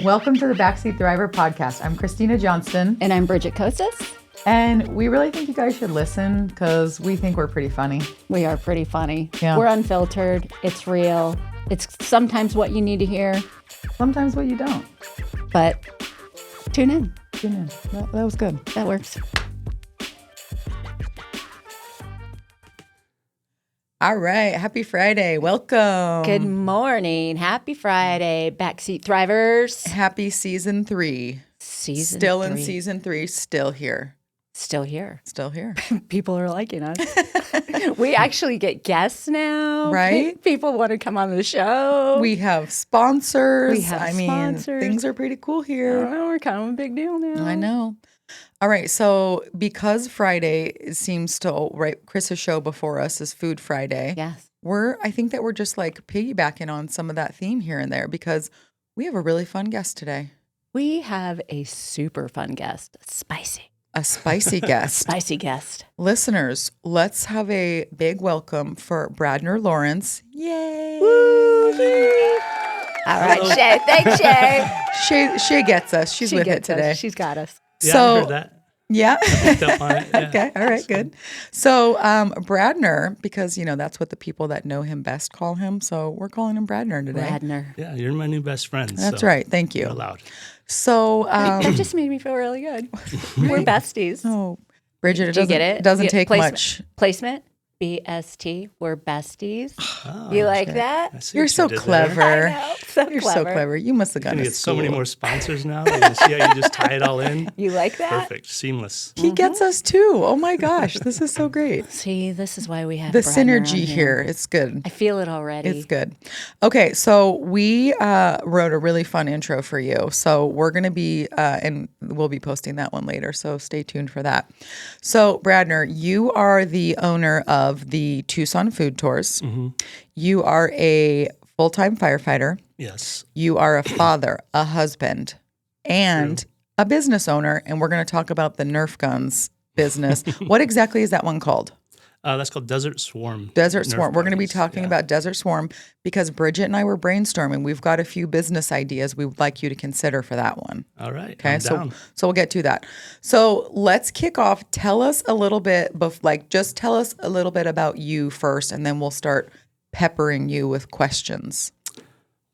Welcome to the Backseat Thriver podcast. I'm Christina Johnston. And I'm Bridget Costas. And we really think you guys should listen because we think we're pretty funny. We are pretty funny. Yeah. We're unfiltered. It's real. It's sometimes what you need to hear. Sometimes what you don't. But tune in. Tune in. That was good. That works. All right. Happy Friday. Welcome. Good morning. Happy Friday, Backseat Thrivers. Happy season 3. Still in season 3. Still here. Still here. Still here. People are liking us. We actually get guests now. Right? People want to come on the show. We have sponsors. Sponsors. Things are pretty cool here. Oh, we're kind of a big deal now. I know. All right. So because Friday seems to, right, Chris's show before us is Food Friday. Yes. I think that we're just like piggybacking on some of that theme here and there because we have a really fun guest today. We have a super fun guest. Spicy. A spicy guest. Spicy guest. Listeners, let's have a big welcome for Bradner Lawrence. Yay! Woo! All right, Shay. Thanks, Shay. Shay gets us. She's with it today. She's got us. Yeah, I heard that. Yeah. I picked up on it. Yeah. Okay. All right. Good. So Bradner, because, that's what the people that know him best call him. So we're calling him Bradner today. Bradner. Yeah, you're my new best friend. That's so right. Thank you. You're allowed. So that just made me feel really good. We're besties. Oh, Bridget, Did you get it? It doesn't take much. Placement. BST. We're besties. Oh, You like that? I see You're what so you did clever. there. I know. So You're clever. so clever. You must have You're gotten gonna to get so many school. more sponsors now. You're gonna see how you just tie it all in. You like that? Perfect, seamless. He gets us too. Oh my gosh, this is so great. See, this is why we have The Bradner synergy on here, it's good. I feel it already. It's good. Okay, so we wrote a really fun intro for you. So we're going to be, and we'll be posting that one later. So stay tuned for that. So Bradner, you are the owner of the Tucson Food Tours. Mm-hmm. You are a full-time firefighter. Yes. You are a father, a husband, and True. a business owner. And we're going to talk about the Nerf guns business. What exactly is that one called? That's called Desert Swarm. Desert Nerf Swarm. We're going to be guns. talking about Desert Swarm because Bridget and I were brainstorming. We've got a few business ideas we would like you to consider for that one. All right. Okay, I'm down. so we'll get to that. So let's kick off. Tell us a little bit, just tell us a little bit about you first, and then we'll start peppering you with questions.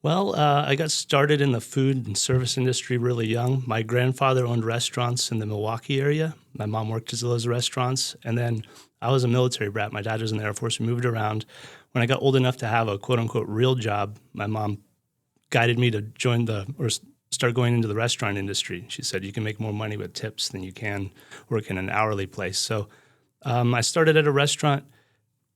Well, I got started in the food and service industry really young. My grandfather owned restaurants in the Milwaukee area. My mom worked at those restaurants. And then I was a military brat. My dad was in the Air Force. We moved around. When I got old enough to have a quote-unquote real job, my mom guided me to start going into the restaurant industry. She said, you can make more money with tips than you can work in an hourly place. So I started at a restaurant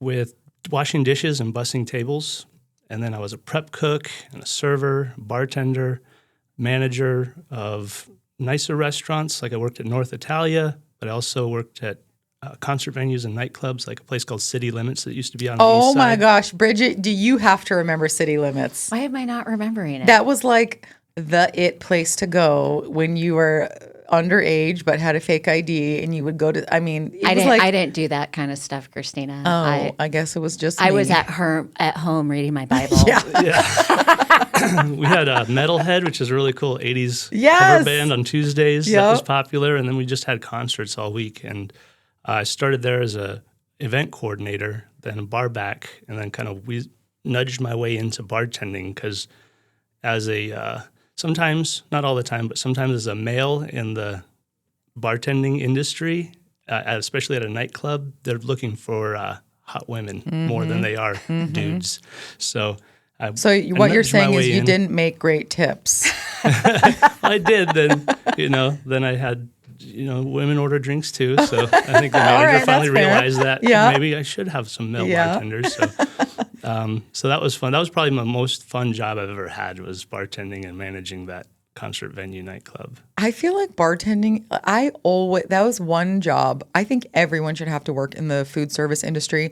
with washing dishes and bussing tables. And then I was a prep cook and a server, bartender, manager of nicer restaurants. Like I worked at North Italia, but I also worked at concert venues and nightclubs, like a place called City Limits that used to be on the east Oh side. my gosh, Bridget, do you have to remember City Limits? Why am I not remembering it? That was like the it place to go when you were underage but had a fake ID and you would go to, I didn't do that kind of stuff, Christina. I guess it was just I me. was at home reading my Bible. Yeah. We had a Metalhead, which is a really cool 80s Yes. cover band on Tuesdays. Yep. That was popular. And then we just had concerts all week. And I started there as a event coordinator, then a bar back, and then we nudged my way into bartending because as a sometimes, not all the time, but sometimes as a male in the bartending industry, especially at a nightclub, they're looking for hot women more than they are dudes. So what you're saying is you didn't make great tips. I did. Then I had, women order drinks too. So I think the manager right, finally that's fair. realized that Yeah. maybe I should have some male Yeah. bartenders. So that was fun. That was probably my most fun job I've ever had, was bartending and managing that concert venue nightclub. I feel like bartending, that was one job. I think everyone should have to work in the food service industry.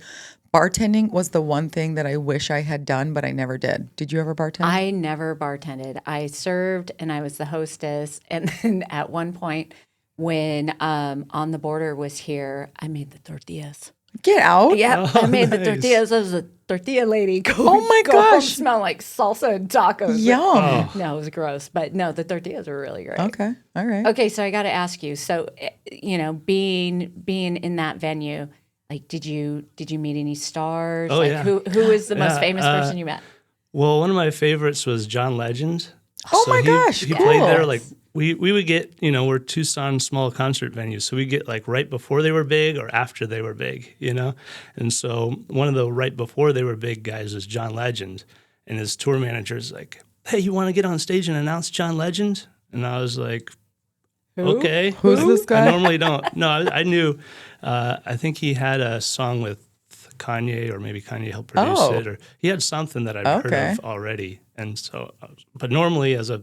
Bartending was the one thing that I wish I had done, but I never did. Did you ever bartend? I never bartended. I served and I was the hostess. And then at one point when On the Border was here, I made the tortillas. Get out. Yeah, Oh, I made the nice. tortillas. I was a tortilla lady. Oh my go home gosh. smell like salsa and tacos. Yum. Oh. No, it was gross. But no, the tortillas were really great. Okay. All right. Okay, so I got to ask you. So, being in that venue, like, did you meet any stars? Oh, like, yeah. who is the most Yeah, famous person you met? Well, one of my favorites was John Legend. Oh my gosh, He cool. played there like we would get, we're Tucson small concert venues, so we get like right before they were big or after they were big, And so one of the right before they were big guys was John Legend, and his tour manager's like, "Hey, you want to get on stage and announce John Legend?" And I was like, "Okay." Who's this guy? I normally don't. No, I knew. I think he had a song with Kanye, or maybe Kanye helped produce Oh. it, or he had something that I'd Okay. heard of already. And so, but normally as a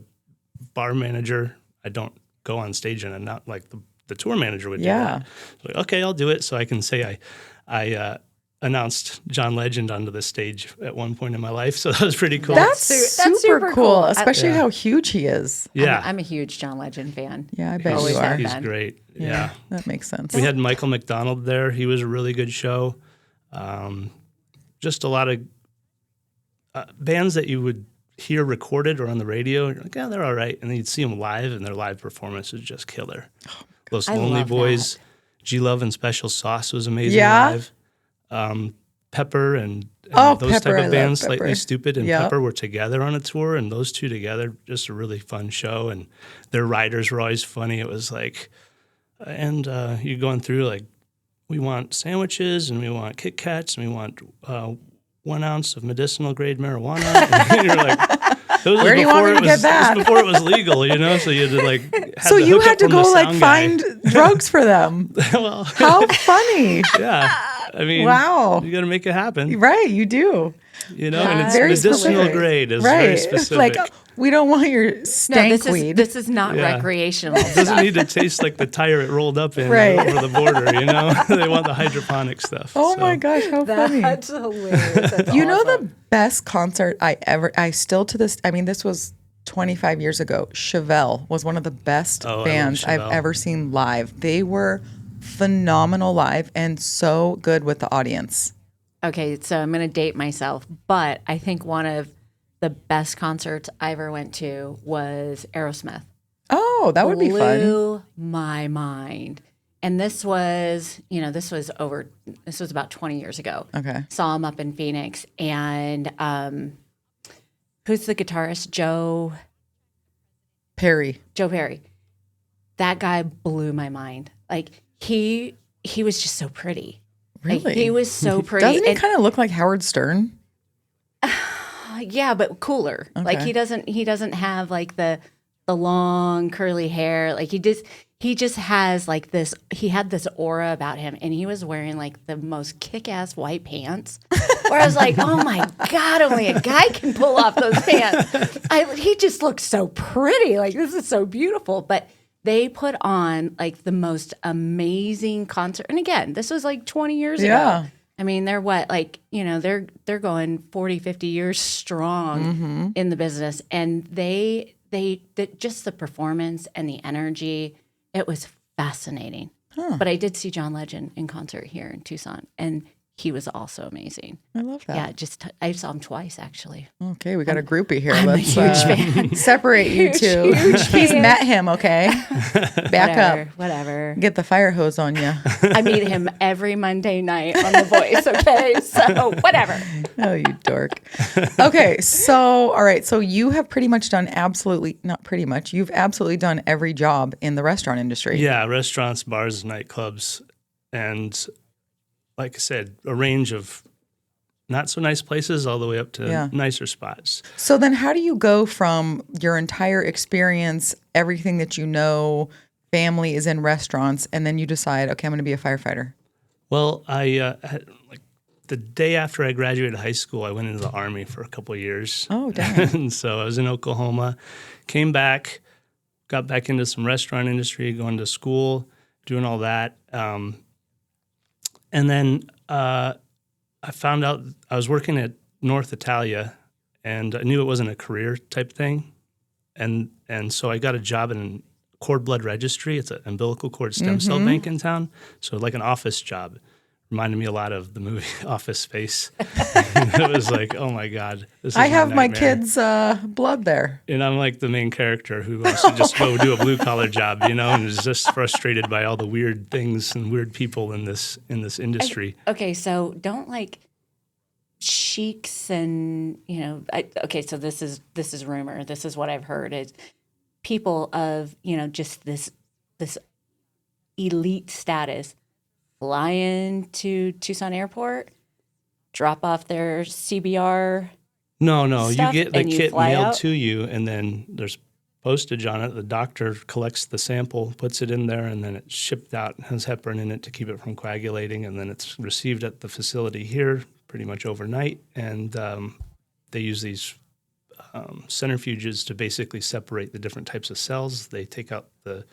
bar manager, I don't go on stage and not like the tour manager would do Yeah. that. So, like, okay, I'll do it. So I can say I announced John Legend onto the stage at one point in my life. So that was pretty cool. That's That's super super cool, cool. especially Yeah. how huge he is. yeah. I'm a huge John Legend fan. Yeah, I bet He's- you are. have He's been. great. Yeah. That makes sense. We had Michael McDonald there. He was a really good show. Just a lot of bands that you would hear recorded or on the radio. You're like, yeah, they're all right. And then you'd see them live, and their live performance was just killer. Los I Lonely love Boys, G Love and Special Sauce was amazing Yeah? live. Pepper and Oh, those Pepper, I type love of bands, Pepper. Slightly Stupid and Yep. Pepper were together on a tour, and those two together, just a really fun show. And their riders were always funny. It was like, and you're going through like, we want sandwiches and we want Kit Kats and we want 1 ounce of medicinal grade marijuana. And you're like, those Where do you want me to get that? This was before it was legal, So you had to like. Have So the you hookup had to from the go like sound guy. find drugs for them. Well, How funny. yeah. I mean, Wow. you got to make it happen, Right, you do. And it's Very medicinal specific. grade is Right. very It's specific. like, we don't want your No, stank weed. this is not Yeah. recreational. It doesn't need to taste like the tire it rolled up in Right. over the border, They want the hydroponic stuff. Oh so. my gosh, how funny. That's hilarious. That's You know awesome. the best concert I still to this, I mean, this was 25 years ago. Chevelle was one of the best Oh, I love bands I've Chevelle. ever seen live. They were phenomenal live and so good with the audience. Okay, so I'm going to date myself, but I think one of the best concerts I ever went to was Aerosmith. Oh, that would be fun. Blew my mind. And this was about 20 years ago. Okay. Saw him up in Phoenix. And who's the guitarist? Joe Perry. Perry. That guy blew my mind. Like he was just so pretty. Like, Really? he was so pretty. Doesn't he And- kind of look like Howard Stern? Yeah, but cooler. Like Okay. he doesn't have like the long curly hair. Like he just has like this. He had this aura about him, and he was wearing like the most kick-ass white pants. Where I was like, oh my god, only a guy can pull off those pants. He just looks so pretty. Like this is so beautiful. But they put on like the most amazing concert. And again, this was like 20 years Yeah. ago. I mean, they're what, like, they're going 40, 50 years strong in the business. And they just the performance and the energy, it was fascinating. But I did see John Legend in concert here in Tucson, and he was also amazing. I love that. Yeah, I saw him twice, actually. Okay, we got a groupie here. I'm a Let's huge fan. separate you two. He's met him, okay? Back up. Whatever. Get the fire hose on you. I meet him every Monday night on The Voice, okay? So, whatever. Oh, you dork. Okay, so, all right. So you have pretty much done you've absolutely done every job in the restaurant industry. Yeah, restaurants, bars, nightclubs, and like I said, a range of not so nice places all the way up to Yeah. nicer spots. So then how do you go from your entire experience, everything that you know, family is in restaurants, and then you decide, okay, I'm going to be a firefighter? Well, I had, like the day after I graduated high school, I went into the Army for a couple of years. Oh, dang. And so I was in Oklahoma, came back, got back into some restaurant industry, going to school, doing all that. And then I found out I was working at North Italia, and I knew it wasn't a career type thing. And so I got a job in cord blood registry. It's an umbilical cord stem cell bank in town. So like an office job, reminded me a lot of the movie Office Space. It was like, oh my God, this is I have my nightmare. kids' blood there. And I'm like the main character who wants to just go do a blue collar job, and is just frustrated by all the weird things and weird people in this industry. Okay, so don't like sheiks and so this is rumor. This is what I've heard is people of just this elite status fly into Tucson Airport, drop off their CBR. No, you stuff get the and you kit fly mailed out? to you, and then there's postage on it. The doctor collects the sample, puts it in there, and then it's shipped out. It has heparin in it to keep it from coagulating, and then it's received at the facility here pretty much overnight. And they use these centrifuges to basically separate the different types of cells. They take out the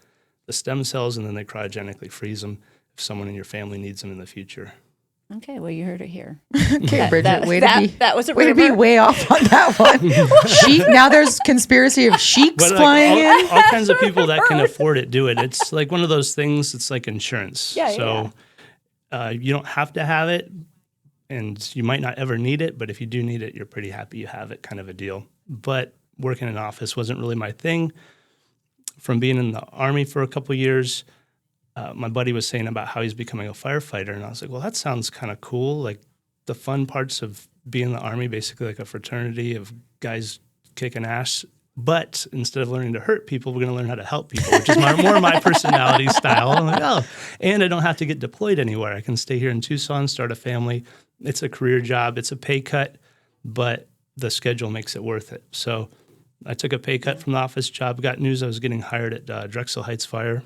stem cells, and then they cryogenically freeze them if someone in your family needs them in the future. Okay, well, you heard it here. Okay, Bridget, that was a way to be rumor. way off on that one. Sheik. Now there's conspiracy of sheiks But flying in. all kinds of people that can afford it do it. It's like one of those things. It's like insurance. Yeah, so you don't have to have it, and you might not ever need it. But if you do need it, you're pretty happy you have it, kind of a deal. But working in an office wasn't really my thing. From being in the Army for a couple of years, my buddy was saying about how he's becoming a firefighter, and I was like, well, that sounds kind of cool. Like the fun parts of being in the Army, basically like a fraternity of guys kicking ass. But instead of learning to hurt people, we're going to learn how to help people, which is more my personality style. I'm like, oh, and I don't have to get deployed anywhere. I can stay here in Tucson, start a family. It's a career job. It's a pay cut, but the schedule makes it worth it. So I took a pay cut from the office job, got news I was getting hired at Drexel Heights Fire.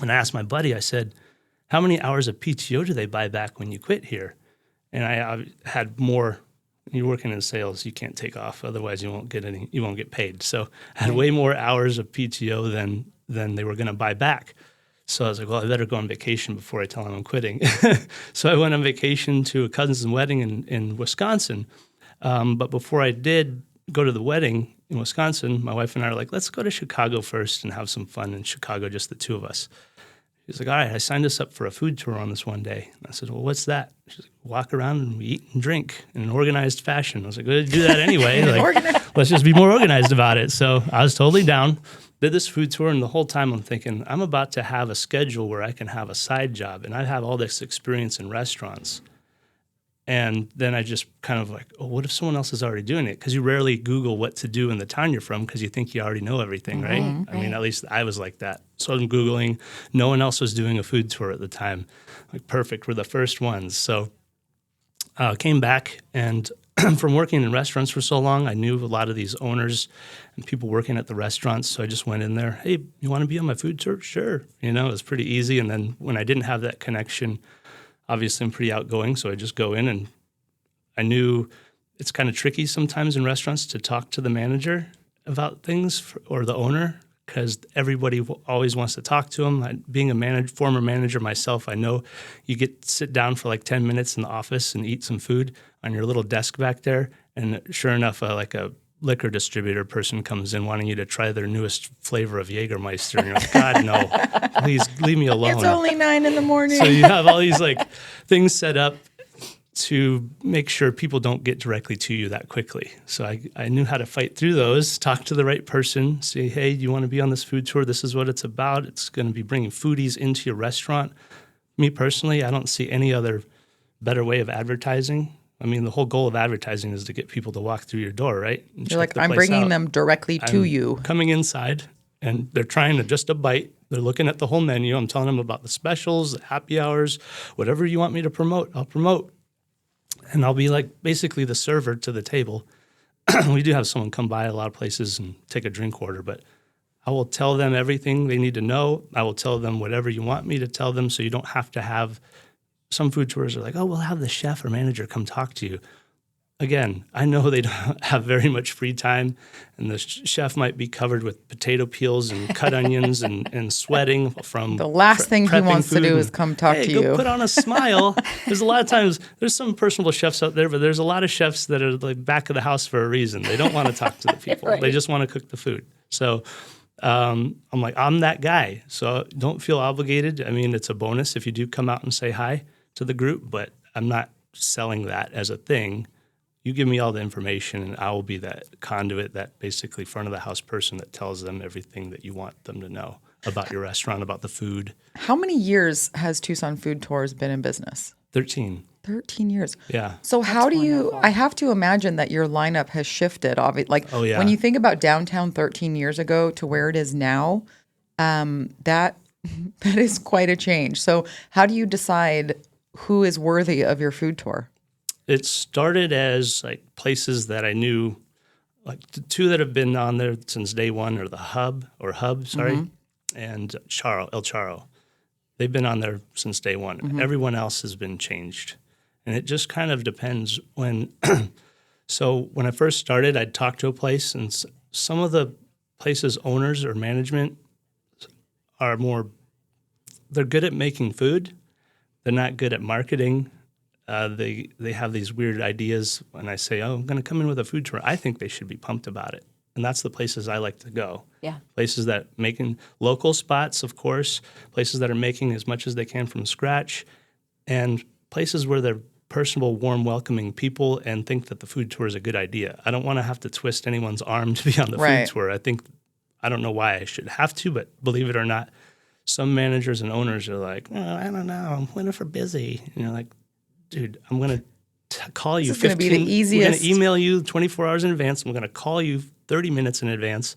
And I asked my buddy, I said, how many hours of PTO do they buy back when you quit here? And I had more. You're working in sales, you can't take off, otherwise you won't get paid. So I had way more hours of PTO than they were going to buy back. So I was like, well, I better go on vacation before I tell them I'm quitting. So I went on vacation to a cousin's wedding in Wisconsin. But before I did go to the wedding in Wisconsin, my wife and I are like, let's go to Chicago first and have some fun in Chicago, just the two of us. She's like, all right, I signed us up for a food tour on this one day. And I said, well, what's that? She's like, walk around and we eat and drink in an organized fashion. I was like, we'll do that anyway. Let's just be more organized about it. So I was totally down, did this food tour, and the whole time I'm thinking, I'm about to have a schedule where I can have a side job, and I have all this experience in restaurants. And then I just kind of like, oh, what if someone else is already doing it? Because you rarely Google what to do in the town you're from because you think you already know everything, right? I mean, at least I was like that. So I'm Googling. No one else was doing a food tour at the time. Like, perfect. We're the first ones. So I came back, and from working in restaurants for so long, I knew a lot of these owners and people working at the restaurants. So I just went in there, hey, you want to be on my food tour? Sure. It was pretty easy. And then when I didn't have that connection, obviously, I'm pretty outgoing, so I just go in, and I knew it's kind of tricky sometimes in restaurants to talk to the manager about things or the owner because everybody always wants to talk to them. Being a former manager myself, I know you sit down for like 10 minutes in the office and eat some food on your little desk back there, and sure enough, like a liquor distributor person comes in wanting you to try their newest flavor of Jägermeister, and you're like, God, no, please leave me alone. It's only 9 a.m. So you have all these like things set up to make sure people don't get directly to you that quickly. So I knew how to fight through those, talk to the right person, say, hey, you want to be on this food tour? This is what it's about. It's going to be bringing foodies into your restaurant. Me personally, I don't see any other better way of advertising. I mean, the whole goal of advertising is to get people to walk through your door, right? You're like, I'm bringing them directly to you. Coming inside, and they're trying to just a bite. They're looking at the whole menu. I'm telling them about the specials, the happy hours, whatever you want me to promote, I'll promote. And I'll be like basically the server to the table. We do have someone come by a lot of places and take a drink order, but I will tell them everything they need to know. I will tell them whatever you want me to tell them, so you don't have to have. Some food tours are like, oh, we'll have the chef or manager come talk to you. Again, I know they don't have very much free time, and the chef might be covered with potato peels and cut onions and sweating from the last thing he wants to do is come talk to go you. Put on a smile. There's a lot of times, there's some personable chefs out there, but there's a lot of chefs that are like back of the house for a reason. They don't want to talk to the people. Right. They just want to cook the food. So I'm like, I'm that guy. So don't feel obligated. I mean, it's a bonus if you do come out and say hi. to the group, but I'm not selling that as a thing. You give me all the information, and I will be that conduit, that basically front of the house person that tells them everything that you want them to know about your restaurant, about the food. How many years has Tucson Food Tours been in business? 13. 13 years. Yeah. So how do you, wonderful. I have to imagine that your lineup has shifted. Like Oh, yeah. when you think about downtown 13 years ago to where it is now, that is quite a change. So how do you decide who is worthy of your food tour? It started as like places that I knew, like the two that have been on there since day one are the Hub, and El Charo. They've been on there since day one. Everyone else has been changed. And it just kind of depends when. So when I first started, I'd talk to a place, and some of the places' owners or management are they're good at making food. They're not good at marketing. They have these weird ideas. When I say, oh, I'm going to come in with a food tour, I think they should be pumped about it. And that's the places I like to go. Yeah. Places that making local spots, of course, places that are making as much as they can from scratch, and places where they're personable, warm, welcoming people and think that the food tour is a good idea. I don't want to have to twist anyone's arm to be on the Right. food tour. I don't know why I should have to, but believe it or not, some managers and owners are like, oh, I don't know, I'm winter for busy. And you're like, dude, I'm going to call you This is gonna be the We're going easiest. to email you 24 hours in advance. I'm going to call you 30 minutes in advance.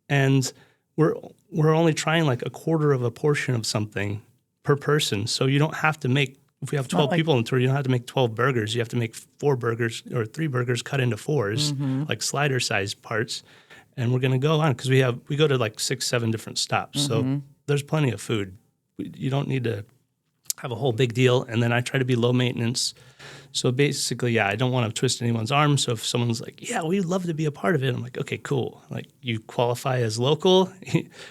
And we're only trying like a quarter of a portion of something per person. So you don't have to make, if we have 12 people on the tour, you don't have to make 12 burgers. You have to make 4 burgers or 3 burgers cut into 4s, like slider sized parts. And we're going to go on because we go to like 6, 7 different stops. So there's plenty of food. You don't need to have a whole big deal. And then I try to be low maintenance. So basically, yeah, I don't want to twist anyone's arm. So if someone's like, yeah, we'd love to be a part of it, I'm like, okay, cool. Like you qualify as local,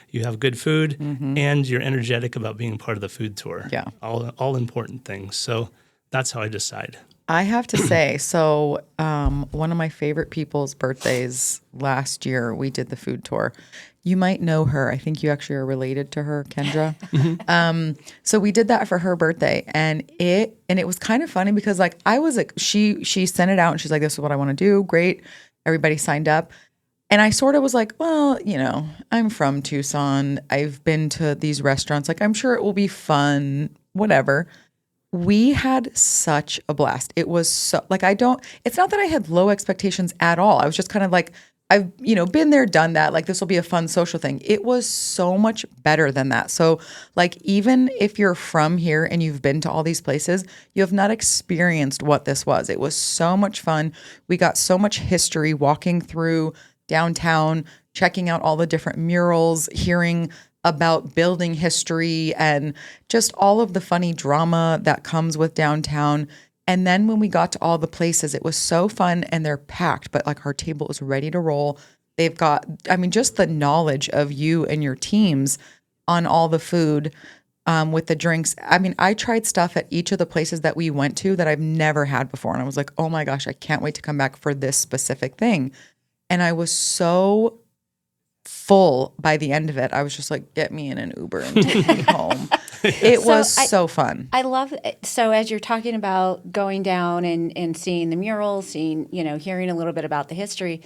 you have good food, and you're energetic about being part of the food tour. Yeah. All important things. So that's how I decide. I have to say, so one of my favorite people's birthdays last year, we did the food tour. You might know her. I think you actually are related to her, Kendra. So we did that for her birthday, and it was kind of funny because like I was like she sent it out and she's like, this is what I want to do. Great, everybody signed up, and I sort of was like, well, I'm from Tucson. I've been to these restaurants. Like I'm sure it will be fun. Whatever. We had such a blast. It was so like it's not that I had low expectations at all. I was just kind of like, I've, been there, done that. Like this will be a fun social thing. It was so much better than that. So like, even if you're from here and you've been to all these places, you have not experienced what this was. It was so much fun. We got so much history walking through downtown, checking out all the different murals, hearing about building history and just all of the funny drama that comes with downtown. And then when we got to all the places, it was so fun and they're packed, but like our table is ready to roll. They've got, just the knowledge of you and your teams on all the food with the drinks. I tried stuff at each of the places that we went to that I've never had before. And I was like, oh my gosh, I can't wait to come back for this specific thing. And I was so full by the end of it. I was just like, get me in an Uber and take me home. It was so fun. I love it. So as you're talking about going down and seeing the murals, hearing a little bit about the history,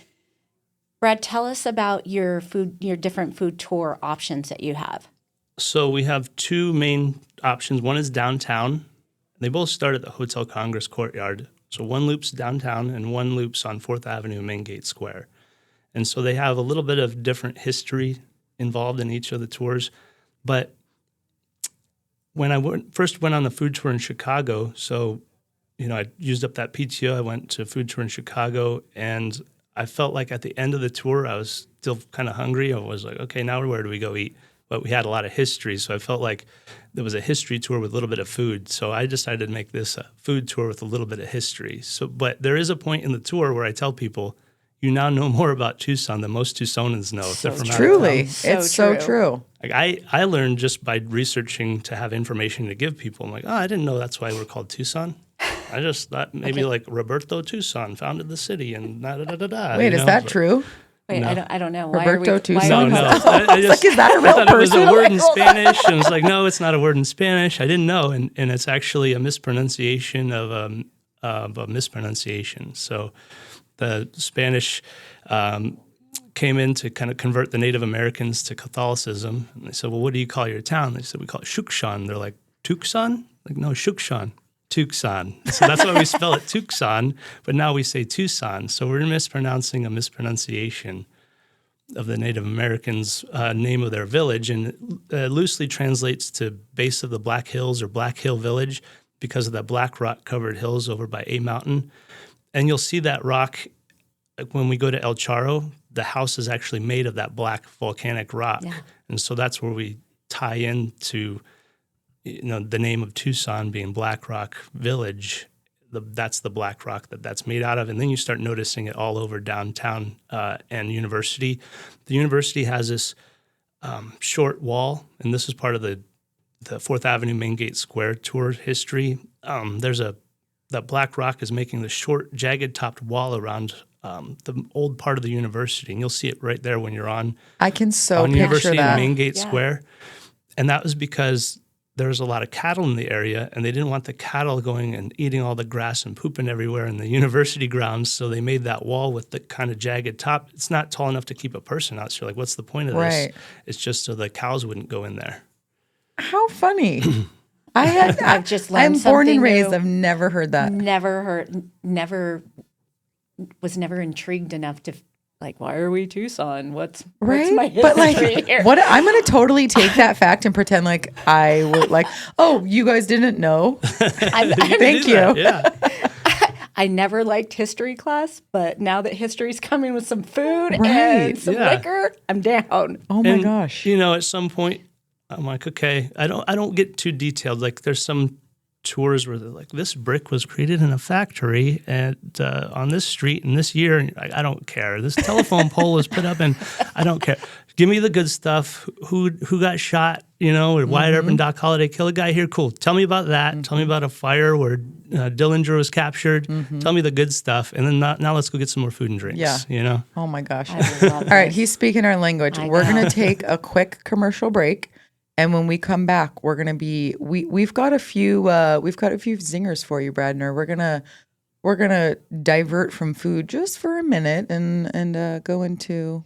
Brad, tell us about your different food tour options that you have. So we have 2 main options. One is downtown. They both start at the Hotel Congress Courtyard. So one loops downtown and one loops on 4th Avenue and Main Gate Square. And so they have a little bit of different history involved in each of the tours. But when I first went on the food tour in Chicago, so, I used up that PTO. I went to a food tour in Chicago, and I felt like at the end of the tour, I was still kind of hungry. I was like, okay, now where do we go eat? But we had a lot of history, so I felt like there was a history tour with a little bit of food. So I decided to make this a food tour with a little bit of history. But there is a point in the tour where I tell people, you now know more about Tucson than most Tucsonans know if they're from out of Truly, town. it's so true. Like I learned just by researching to have information to give people. I'm like, oh, I didn't know that's why we're called Tucson. I just thought maybe like Roberto Tucson founded the city and da-da-da-da-da. Wait, is that true? Wait, No. I don't know. Roberto why are Tucson? we, No, I was like, is that a I real thought it was person? a word in Spanish, and it's like, no, it's not a word in Spanish. I didn't know, and it's actually a mispronunciation of a mispronunciation. So the Spanish came in to kind of convert the Native Americans to Catholicism. And they said, well, what do you call your town? They said, we call it Tucson. They're like, Tucson? Like, no, Tucson. Tucson. So that's why we spell it Tucson, but now we say Tucson. So we're mispronouncing a mispronunciation of the Native Americans' name of their village, and it loosely translates to base of the Black Hills or Black Hill Village because of that black rock-covered hills over by A Mountain. And you'll see that rock like when we go to El Charro, the house is actually made of that black volcanic rock. Yeah. And so that's where we tie into the name of Tucson being Black Rock Village. That's the black rock that's made out of. And then you start noticing it all over downtown and University. The University has this short wall, and this is part of the 4th Avenue Main Gate Square tour history. That black rock is making the short, jagged-topped wall around the old part of the University. And you'll see it right there when you're on I can so on picture University that. and Main Gate Square. And that was because there was a lot of cattle in the area, and they didn't want the cattle going and eating all the grass and pooping everywhere in the university grounds, so they made that wall with the kind of jagged top. It's not tall enough to keep a person out, so you're like, what's the point of this? Right. It's just so the cows wouldn't go in there. How funny. I've just learned I'm born and something raised. new. I've never heard that. Was never intrigued enough to, like, why are we Tucson? What's Right? my history But like, here? what I'm going to totally take that fact and pretend like I would like, oh, you guys didn't know. Thank Do that, you. Yeah. I never liked history class, but now that history's coming with some food Right. and some Yeah. liquor, I'm down. Oh my And, gosh. at some point, I'm like, okay, I don't get too detailed. Like, there's some tours where they're like, this brick was created in a factory and on this street in this year. And I don't care. This telephone pole was put up, and I don't care. Give me the good stuff. Who got shot? Or Wyatt Earp and Doc Holliday kill a guy here? Cool. Tell me about that. Tell me about a fire where Dillinger was captured. Tell me the good stuff, and then now let's go get some more food and drinks. Yeah. Oh my gosh. I love All right, this. he's speaking our language. We're going to take a quick commercial break, and when we come back, we're going to be we've got a few zingers for you, Bradner. We're going to divert from food just for a minute and go into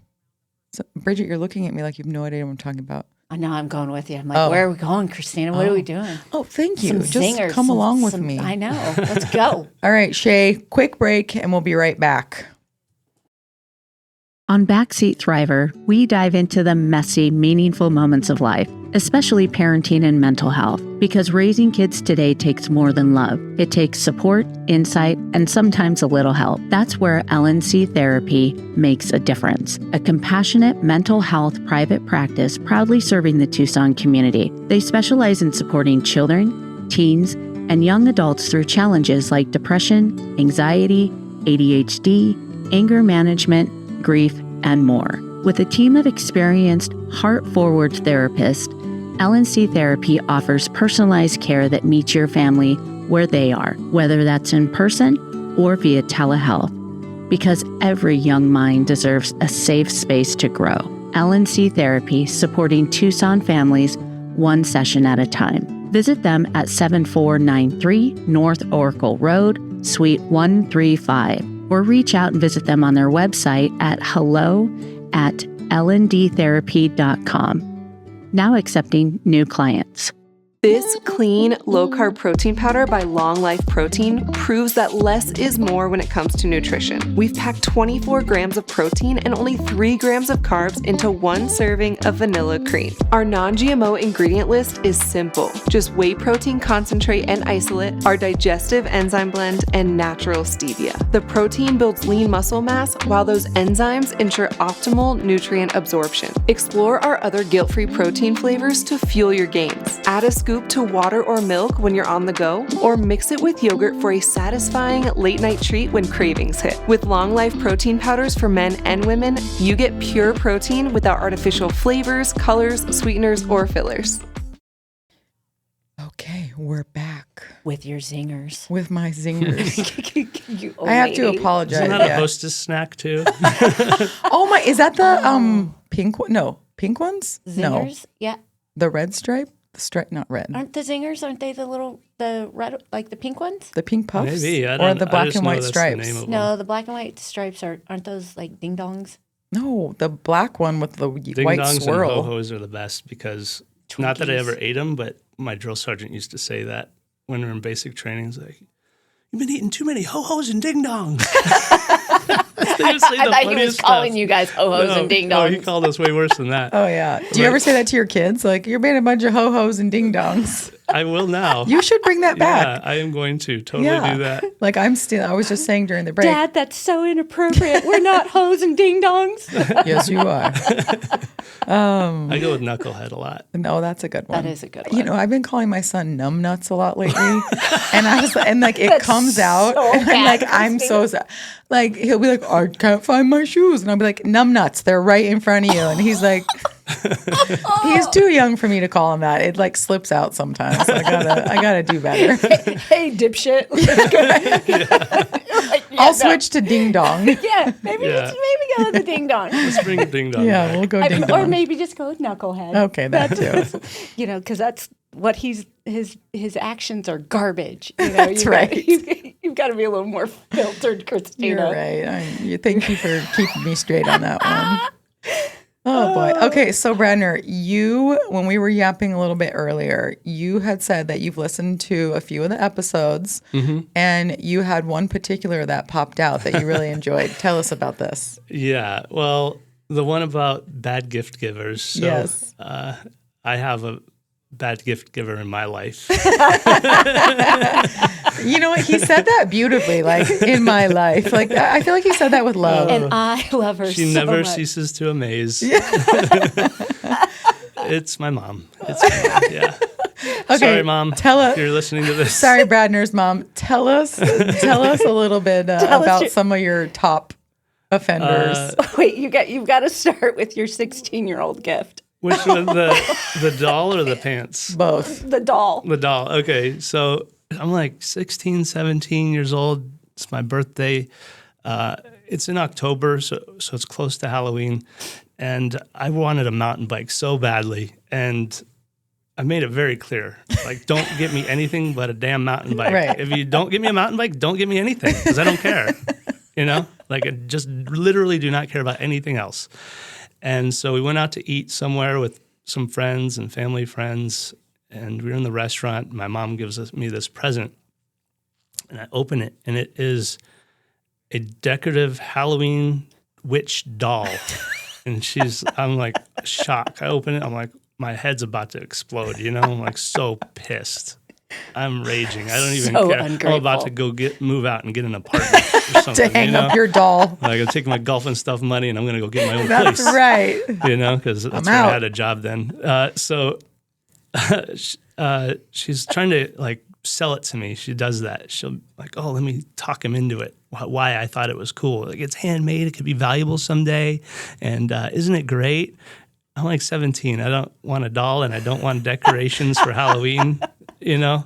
Bridget, you're looking at me like you have no idea what I'm talking about. I know, I'm going with you. I'm like, where are we going, Christina? What are we doing? Oh, thank you. Some Just zingers, come along with some- me. I know. Let's go. All right, Shay, quick break and we'll be right back. On Backseat Thriver, we dive into the messy, meaningful moments of life, especially parenting and mental health, because raising kids today takes more than love. It takes support, insight, and sometimes a little help. That's where LNC Therapy makes a difference. A compassionate mental health private practice proudly serving the Tucson community. They specialize in supporting children, teens, and young adults through challenges like depression, anxiety, ADHD, anger management, grief, and more. With a team of experienced, heart-forward therapists, LNC Therapy offers personalized care that meets your family where they are, whether that's in person or via telehealth. Because every young mind deserves a safe space to grow. LNC Therapy, supporting Tucson families one session at a time. Visit them at 7493 North Oracle Road, Suite 135. Or reach out and visit them on their website at hello@lndtherapy.com. Now accepting new clients. This clean, low-carb protein powder by Long Life Protein proves that less is more when it comes to nutrition. We've packed 24 grams of protein and only 3 grams of carbs into one serving of vanilla cream. Our non-GMO ingredient list is simple. Just whey protein concentrate and isolate, our digestive enzyme blend, and natural stevia. The protein builds lean muscle mass, while those enzymes ensure optimal nutrient absorption. Explore our other guilt-free protein flavors to fuel your gains. Add a scoop to water or milk when you're on the go, or mix it with yogurt for a satisfying late-night treat when cravings hit. With Long Life protein powders for men and women, you get pure protein without artificial flavors, colors, sweeteners, or fillers. Okay, we're back. With your zingers. with my zingers. You old I have to lady. apologize. Isn't that a yeah. hostess snack too? Oh my, is that the pink one? No, pink ones? No. Zingers? Yeah. The red stripe? The stripe, not red. Aren't the zingers, aren't they the red, like the pink ones? The pink puffs? Maybe. I Or don't- the I black just and know white that's the stripes? name of No, the black and white stripes aren't those like ding dongs? No, the black one with the Ding white dongs swirl. and ho-hos are the best because not that I Twinkies. ever ate them, but my drill sergeant used to say that when we were in basic training. He's like, "You've been eating too many ho-hos and ding dongs." They would say I the thought he was funniest calling stuff. you guys ho-hos and ding No, he dongs. called us way worse than that. Oh yeah. Do you ever say that to your kids? Like, you're being a bunch of ho-hos and ding dongs. I will now. You should bring that Yeah, back. I am going to totally do that. Like I was just saying during the break. Dad, that's so inappropriate. We're not hoes and ding dongs. Yes, you are. I go with knucklehead a lot. No, that's a good one. That is a good You one. know, I've been calling my son numbnuts a lot lately, and like it comes out, so and I'm bad, like, I'm so sad. Like he'll be like, I can't find my shoes, and I'll be like, numbnuts, they're right in front of you, and he's like, he's too young for me to call him that. It like slips out sometimes. So I gotta do better. Hey, dipshit. I'll switch to ding dong. Yeah, maybe Yeah. maybe go with the ding dong. Let's bring ding dong Yeah, back. we'll go ding Or dong. maybe just go with knucklehead. Okay, that too. You know, because that's what his actions are garbage. You know, That's right. You've got to be a little more filtered, Christina. You're right. Thank you for keeping me straight on that one. Oh boy. Okay, so Bradner, when we were yapping a little bit earlier, you had said that you've listened to a few of the episodes, and you had one particular that popped out that you really enjoyed. Tell us about this. Yeah. Well, the one about bad gift givers. So, Yes. I have a bad gift giver in my life. You know what? He said that beautifully, like in my life. Like I feel like he said that with love. And I love her She so never much. ceases to amaze. It's my mom. It's my mom. Yeah. Okay, Sorry, Mom. tell us. If you're listening to this. Sorry, Bradner's mom. Tell us a little bit about some of your top offenders. Wait, you've got to start with your 16-year-old gift, Which one, the doll or the pants? Both. the doll. The doll. Okay. So I'm like 16, 17 years old. It's my birthday. It's in October, so it's close to Halloween. And I wanted a mountain bike so badly. And I made it very clear, like, don't get me anything but a damn mountain bike. Right. If you don't get me a mountain bike, don't get me anything because I don't care. You know, like I just literally do not care about anything else. And so we went out to eat somewhere with some friends and family friends, and we were in the restaurant. My mom gives me this present, and I open it, and it is a decorative Halloween witch doll. And I'm like shocked. I open it, I'm like, my head's about to explode, you know? I'm like so pissed. I'm raging. I don't even So care. I'm about ungrateful. to go move out and get an apartment or something. To hang you know? up your doll. Like I'm taking my golf and stuff money, and I'm going to go get my own That's place. right. You know, because that's I'm where out. I had a job then. So she's trying to like sell it to me. She does that. She'll like, oh, let me talk him into it. Why I thought it was cool. Like it's handmade. It could be valuable someday. And isn't it great? I'm like 17. I don't want a doll, and I don't want decorations for Halloween. You know,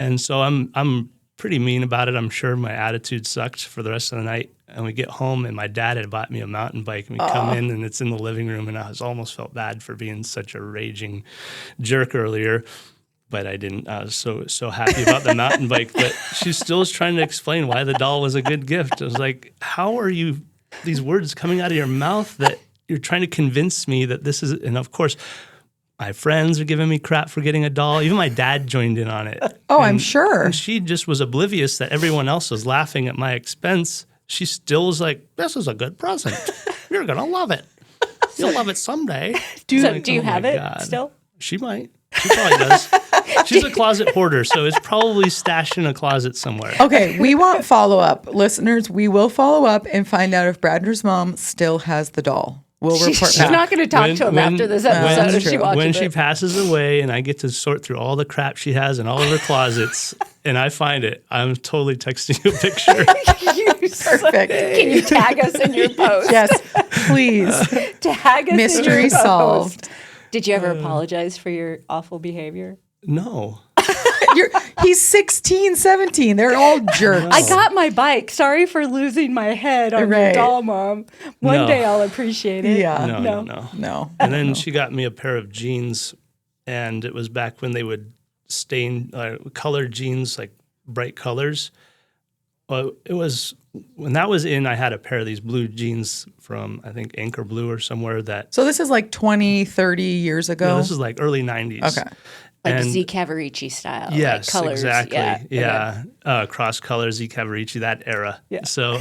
and so I'm pretty mean about it. I'm sure my attitude sucked for the rest of the night. And we get home, and my dad had bought me a mountain bike, and we come in, and it's in the living room, and I almost felt bad for being such a raging jerk earlier, but I didn't. I was so happy about the mountain bike, but she still was trying to explain why the doll was a good gift. I was like, how are you, these words coming out of your mouth that you're trying to convince me that this is, and of course, my friends are giving me crap for getting a doll. Even my dad joined in on it. Oh, I'm sure. And she just was oblivious that everyone else was laughing at my expense. She still was like, this is a good present. You're going to love it. You'll love it someday. Do you Oh have my it God. still? She might. She probably does. She's a closet hoarder, so it's probably stashed in a closet somewhere. Okay, we want follow up. Listeners, we will follow up and find out if Bradner's mom still has the doll. We'll report She's back. not going to talk to him after this episode that's if she true. watches When she it. passes away and I get to sort through all the crap she has in all of her closets and I find it, I'm totally texting you a picture. Perfect. Can you tag us in your post? Yes, please. Tag us Mystery in your post. solved. Did you ever apologize for your awful behavior? No. He's 16, 17. They're all jerks. I got my bike. Sorry for losing my head on your Right. doll, Mom. One day I'll appreciate it. Yeah. No. And then she got me a pair of jeans, and it was back when they would stain colored jeans, like bright colors. Well, it was when that was in. I had a pair of these blue jeans from, I think, Anchor Blue or somewhere. That So this is like 20, 30 years ago? this is like early 90s. Okay. Like And- Z Cavarici style. Yes, like colors. exactly. Yeah. Cross colors, Z Cavarici, that era. Yeah. So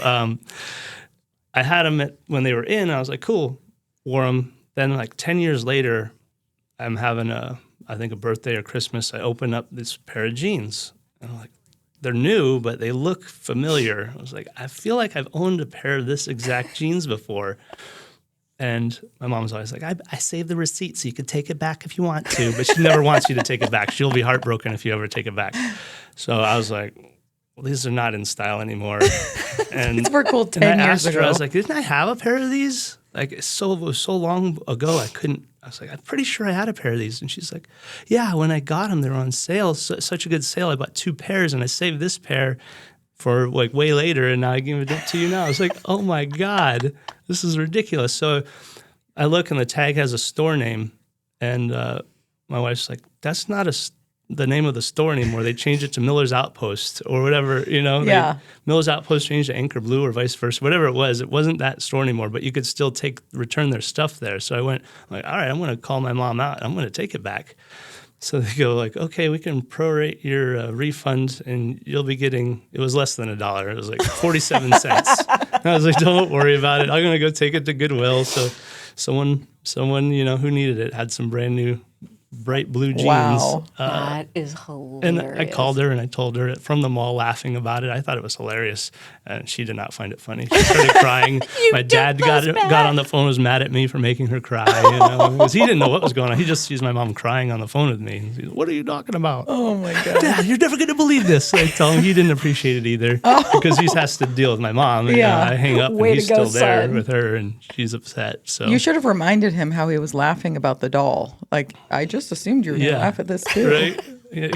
I had them when they were in. I was like, cool, wore them. Then like 10 years later, I'm having I think a birthday or Christmas. I open up this pair of jeans. And I'm like, they're new, but they look familiar. I was like, I feel like I've owned a pair of this exact jeans before. And my mom's always like, I saved the receipt so you could take it back if you want to, but she never wants you to take it back. She'll be heartbroken if you ever take it back. So I was like, well, these are not in style anymore. And These were cool and 10 I years asked her, ago. I was like, didn't I have a pair of these? Like, it was so long ago, I was like, I'm pretty sure I had a pair of these. And she's like, yeah, when I got them, they were on sale. Such a good sale. I bought 2 pairs and I saved this pair for like way later. And now I give it to you now. I was like, oh my God, this is ridiculous. So I look and the tag has a store name. And my wife's like, that's not the name of the store anymore. They changed it to Miller's Outpost or whatever, Yeah. Miller's Outpost changed to Anchor Blue or vice versa, whatever it was. It wasn't that store anymore, but you could still return their stuff there. So I went like, all right, I'm going to call my mom out. I'm going to take it back. So they go like, okay, we can prorate your refund and you'll be getting, it was less than $1. It was like 47 cents. And I was like, don't worry about it. I'm going to go take it to Goodwill. So someone, who needed it had some brand new bright blue jeans. Wow. That is hilarious. And I called her and I told her from the mall laughing about it. I thought it was hilarious. And she did not find it funny. She started crying. My dad got on the phone, was mad at me for making her cry. Because he didn't know what was going on. He just sees my mom crying on the phone with me. He's like, what are you talking about? Oh my God. Dad, you're never going to believe this. I tell him he didn't appreciate it either because he has to deal with my mom. And, Yeah. I hang up Way and he's to go, still there son. with her and she's upset. So You should have reminded him how he was laughing about the doll. Like, I just assumed you were going to laugh at this too. right? Yeah,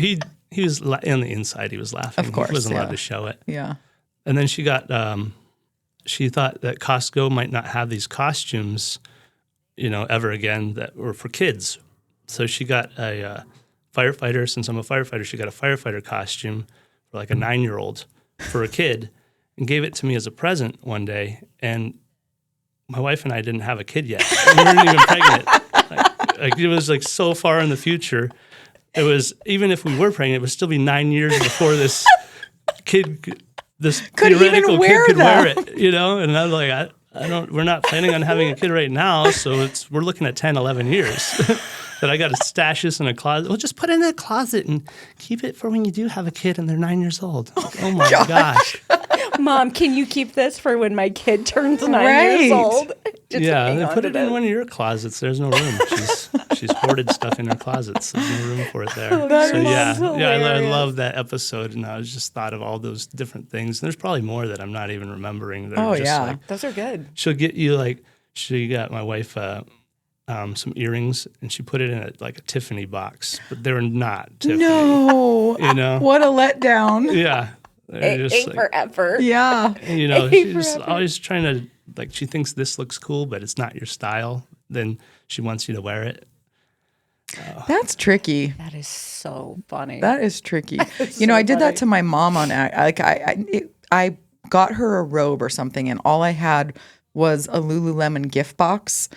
he was on the inside. He was laughing. Of course, he wasn't allowed yeah. to show it. Yeah. And then she got. She thought that Costco might not have these costumes, ever again that were for kids. So she got a firefighter. Since I'm a firefighter, she got a firefighter costume for like a 9-year-old for a kid, and gave it to me as a present one day. And my wife and I didn't have a kid yet. We weren't even pregnant. Like it was like so far in the future. It was, even if we were pregnant, it would still be 9 years before this kid, this Could even theoretical wear kid could them. wear it, And I'm like, I don't. We're not planning on having a kid right now, so we're looking at 10, 11 years. That I got to stash this in a closet. Well, just put it in a closet and keep it for when you do have a kid and they're 9 years old. Oh my gosh. Mom, can you keep this for when my kid turns 9 Right. years old? Just Yeah, hang and on put to it in this. one of your closets. There's no room. She's hoarded stuff in her closets. There's no room for it there. That is I hilarious. love that episode, and I was just thought of all those different things. And there's probably more that I'm not even remembering. That are Oh, just yeah. like, Those are good. she'll get you she got my wife some earrings, and she put it in a Tiffany box, but they were not Tiffany. No. What a letdown. Yeah. They're just A forever. Yeah. she's always trying to, she thinks this looks cool, but it's not your style. Then she wants you to wear it. That's tricky. That is so funny. That is tricky. so I did funny. that to my mom on I got her a robe or something, and all I had was a Lululemon gift box.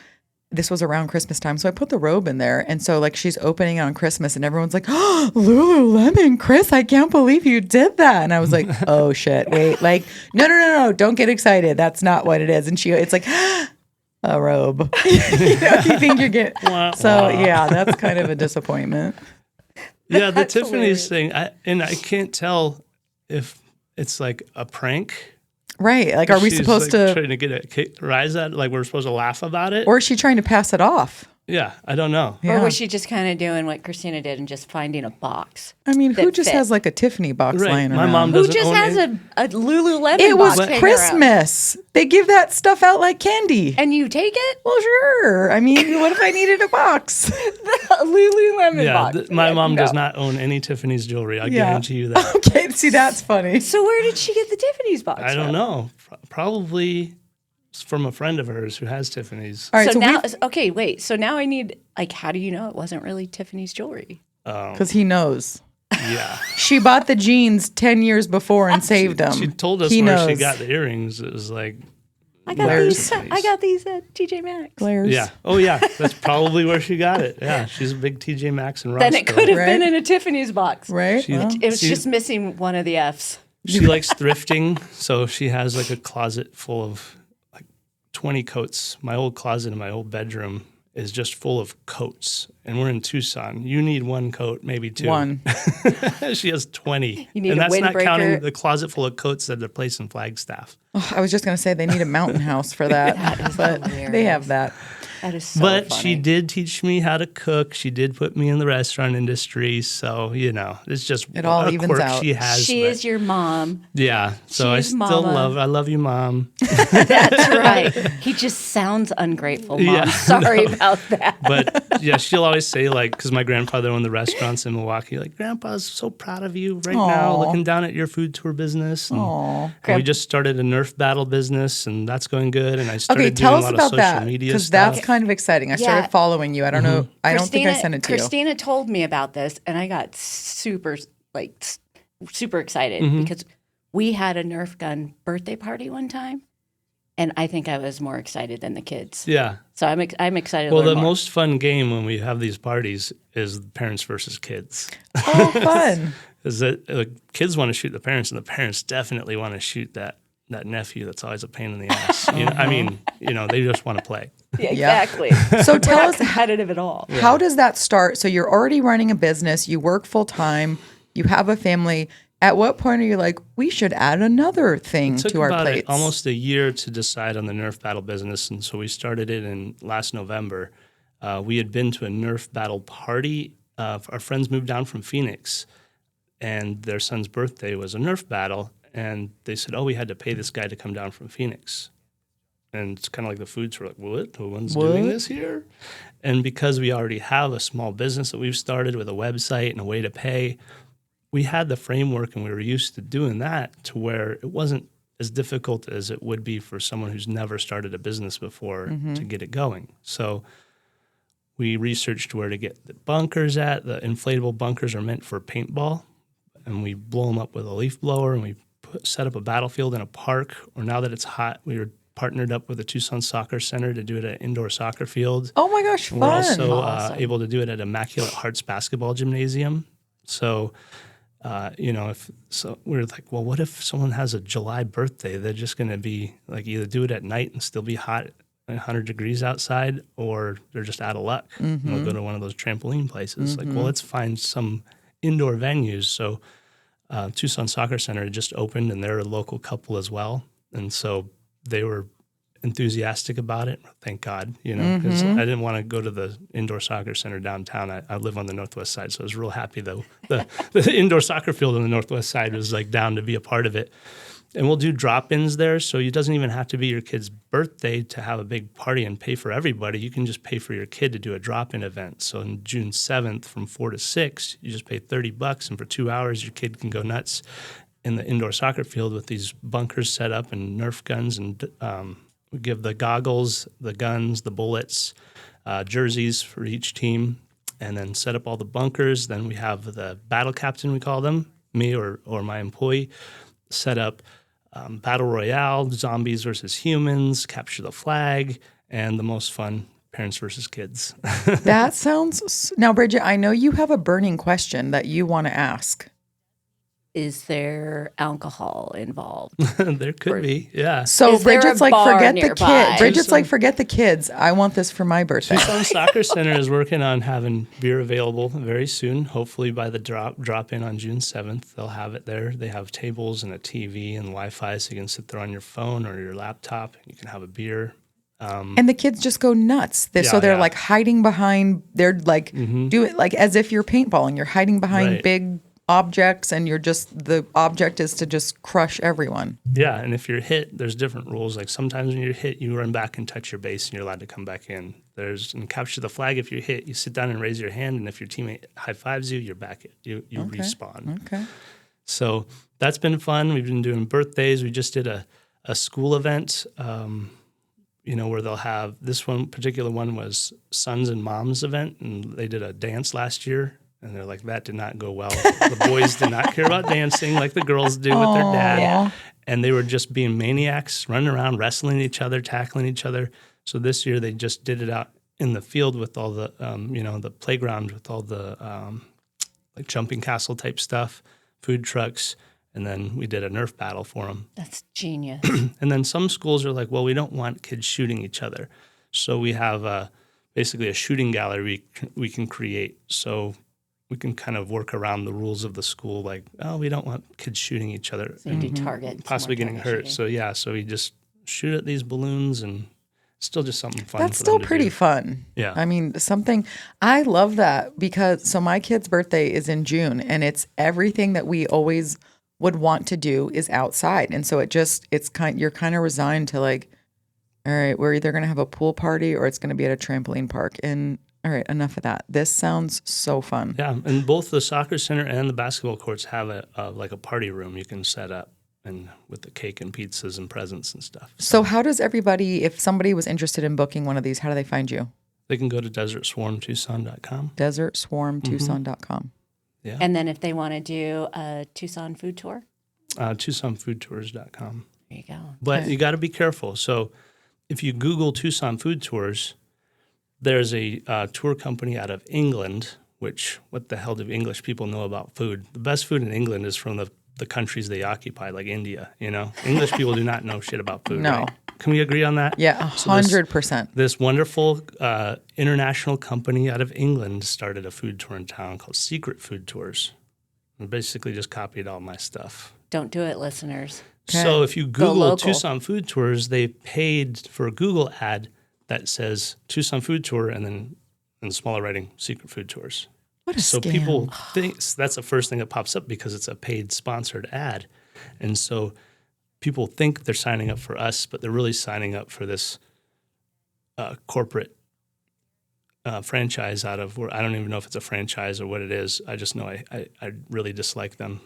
This was around Christmas time, so I put the robe in there, and so she's opening it on Christmas, and everyone's like, "Oh, Lululemon, Chris, I can't believe you did that." And I was like, "Oh shit, wait, no, don't get excited. That's not what it is." And it's like, a robe. You think you're getting so yeah, that's kind of a disappointment. Yeah, the That's Tiffany's hilarious. thing, I can't tell if it's like a prank. Right? Like, are we She's, supposed to, trying to get a rise out? Like we're supposed to laugh about it? or is she trying to pass it off? Yeah, I don't know. Yeah. Or was she just kind of doing what Christina did and just finding a box? I mean, who that just fit? has like a Tiffany box Right. lying My around? mom Who doesn't just own has it. a Lululemon It was box hanging around? Christmas. They give that stuff out like candy. And you take it? Well, sure. I mean, what if I needed a box? A Lululemon Yeah, box. my mom does No. not own any Tiffany's jewelry. I Yeah. guarantee you that. Okay, see, that's funny. So where did she get the Tiffany's box? I don't from? know. Probably from a friend of hers who has Tiffany's. All right, So so now, we've okay, wait. So now I need, like, how do you know it wasn't really Tiffany's jewelry? because he knows. Yeah. She bought the jeans 10 years before and saved them. She told us He where knows. she got the earrings. It was like, I got Glares. these. I got these at TJ Maxx. Glares. yeah. Oh, yeah. That's probably where she got it. Yeah. She's a big TJ Maxx and Ross. Then it girl. could have Right. been in a Tiffany's box. Right? She- Well, It was See- just missing one of the F's. She likes thrifting. So she has like a closet full of like 20 coats. My old closet in my old bedroom is just full of coats. And we're in Tucson. You need one coat, maybe two. one. She has 20. You need and a that's not windbreaker. counting the closet full of coats that they're placed in Flagstaff. Oh, I was just going to say they need a mountain house for that. But they hilarious. have that. That is so But funny. she did teach me how to cook. She did put me in the restaurant industry. So, it's just It all a evens quirk out. she has. She but- is your mom. Yeah. So I She's still mama. I love you, Mom. That's right. He just sounds ungrateful, Mom. Yeah, Sorry about that. But yeah, she'll always say, like, because my grandfather owned the restaurants in Milwaukee, like, Grandpa's so proud of you right now, Aw. looking down at your food tour business. And, Aw. and we just started a Nerf battle business, and that's going good. And I started Okay, doing tell a us lot of about social that media because stuff. that's kind of exciting. I started Yeah. following you. I don't know. I don't think I sent it to you. Christina told me about this, and I got super excited Mm-hmm. because we had a Nerf gun birthday party one time, and I think I was more excited than the kids. Yeah. So I'm excited. Well, to learn the more. most fun game when we have these parties is parents versus kids. Oh, fun. Is that kids want to shoot the parents, and the parents definitely want to shoot that nephew that's always a pain in the ass. I mean, they just want to play. Yeah, Yeah. exactly. So We're tell not us, competitive at all. how does that start? So you're already running a business, you work full time, you have a family. At what point are you like, we should add another thing Took to our about plates? almost a year to decide on the Nerf battle business, and so we started it in last November. We had been to a Nerf battle party. Our friends moved down from Phoenix, and their son's birthday was a Nerf battle, and they said, "Oh, we had to pay this guy to come down from Phoenix." And it's kind of like the foods were like, "What? No one's doing What? this here?" And because we already have a small business that we've started with a website and a way to pay, we had the framework and we were used to doing that to where it wasn't as difficult as it would be for someone who's never started a business before to get it going. So we researched where to get the bunkers at. The inflatable bunkers are meant for paintball, and we blow them up with a leaf blower, and we set up a battlefield in a park. Or now that it's hot, we were partnered up with the Tucson Soccer Center to do it at an indoor soccer field. Oh my gosh, fun. We're also Awesome. able to do it at Immaculate Hearts Basketball Gymnasium. So, we're like, well, what if someone has a July birthday? They're just going to be like either do it at night and still be hot, 100 degrees outside, or they're just out of luck. And they'll go to one of those trampoline places. Like, well, let's find some indoor venues. So, Tucson Soccer Center had just opened, and they're a local couple as well, and so they were enthusiastic about it. Thank God, because I didn't want to go to the indoor soccer center downtown. I live on the northwest side, so I was real happy though. The indoor soccer field on the northwest side was like down to be a part of it. And we'll do drop-ins there, so it doesn't even have to be your kid's birthday to have a big party and pay for everybody. You can just pay for your kid to do a drop-in event. So on June 7th from 4 to 6, you just pay $30, and for 2 hours your kid can go nuts in the indoor soccer field with these bunkers set up and Nerf guns, and we give the goggles, the guns, the bullets, jerseys for each team, and then set up all the bunkers. Then we have the battle captain, we call them, me or my employee, set up battle royale, zombies versus humans, capture the flag, and the most fun, parents versus kids. That sounds. Now, Bridget, I know you have a burning question that you want to ask. Is there alcohol involved? There could be, yeah. So Is there Bridget's a like, bar forget the nearby? kid. Bridget's like, forget the kids. I want this for my birthday. Tucson Soccer Center is working on having beer available very soon. Hopefully by the drop in on June 7th, they'll have it there. They have tables and a TV and Wi-Fi, so you can sit there on your phone or your laptop. You can have a beer. And the kids just go nuts. So they're like hiding behind, they're like do it like as if you're paintballing. You're hiding behind big objects and the object is to just crush everyone. Yeah, and if you're hit, there's different rules. Like sometimes when you're hit, you run back and touch your base and you're allowed to come back in. In capture the flag, if you're hit, you sit down and raise your hand, and if your teammate high fives you, you're back. You respawn. Okay. So that's been fun. We've been doing birthdays. We just did a school event, where they'll have, this one particular one was Sons and Moms event, and they did a dance last year. And they're like, that did not go well. The boys did not care about dancing like the girls do with their dad. Yeah. And they were just being maniacs, running around, wrestling each other, tackling each other. So this year they just did it out in the field with all the, the playground with all the like jumping castle type stuff, food trucks. And then we did a Nerf battle for them. That's genius. And then some schools are like, well, we don't want kids shooting each other. So we have basically a shooting gallery we can create. So we can kind of work around the rules of the school, like, oh, we don't want kids shooting each other. So you do target. Possibly getting hurt. Shooting. So we just shoot at these balloons, and it's still just something fun. That's still pretty fun. Yeah. I mean, I love that because, my kid's birthday is in June, and it's everything that we always would want to do is outside. And so you're kind of resigned to like, all right, we're either going to have a pool party or it's going to be at a trampoline park. And all right, enough of that. This sounds so fun. Yeah, and both the soccer center and the basketball courts have a party room you can set up, and with the cake and pizzas and presents and stuff. So how does everybody, if somebody was interested in booking one of these, how do they find you? They can go to desertswarmtucson.com. Desertswarmtucson.com. Yeah. And then if they want to do a Tucson food tour? TucsonFoodTours.com. There you go. But you got to be careful. So if you Google Tucson Food Tours, there's a tour company out of England, which, what the hell do English people know about food? The best food in England is from the countries they occupy, like India, English people do not know shit about food, No. right? Can we agree on that? Yeah, 100%. This wonderful international company out of England started a food tour in town called Secret Food Tours. And basically just copied all my stuff. Don't do it, listeners. Okay. So if you Go Google local. Tucson Food Tours, they paid for a Google ad that says Tucson Food Tour and then in smaller writing, Secret Food Tours. What a So scam. people think that's the first thing that pops up because it's a paid sponsored ad. And so people think they're signing up for us, but they're really signing up for this corporate franchise out of where I don't even know if it's a franchise or what it is. I just know I really dislike them.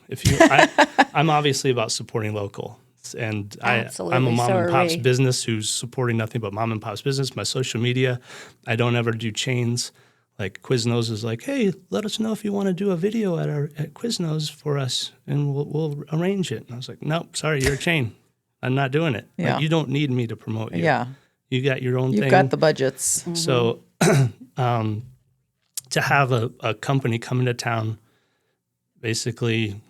I'm obviously about supporting local. And Absolutely. I'm a mom So and are pop's we. business who's supporting nothing but mom and pop's business. My social media, I don't ever do chains. Like Quiznos is like, hey, let us know if you want to do a video at Quiznos for us, and we'll arrange it. And I was like, nope, sorry, you're a chain. I'm not doing it. Yeah. Like, you don't need me to promote you. Yeah. You got your own You've thing. got the budgets. So to have a company come into town, basically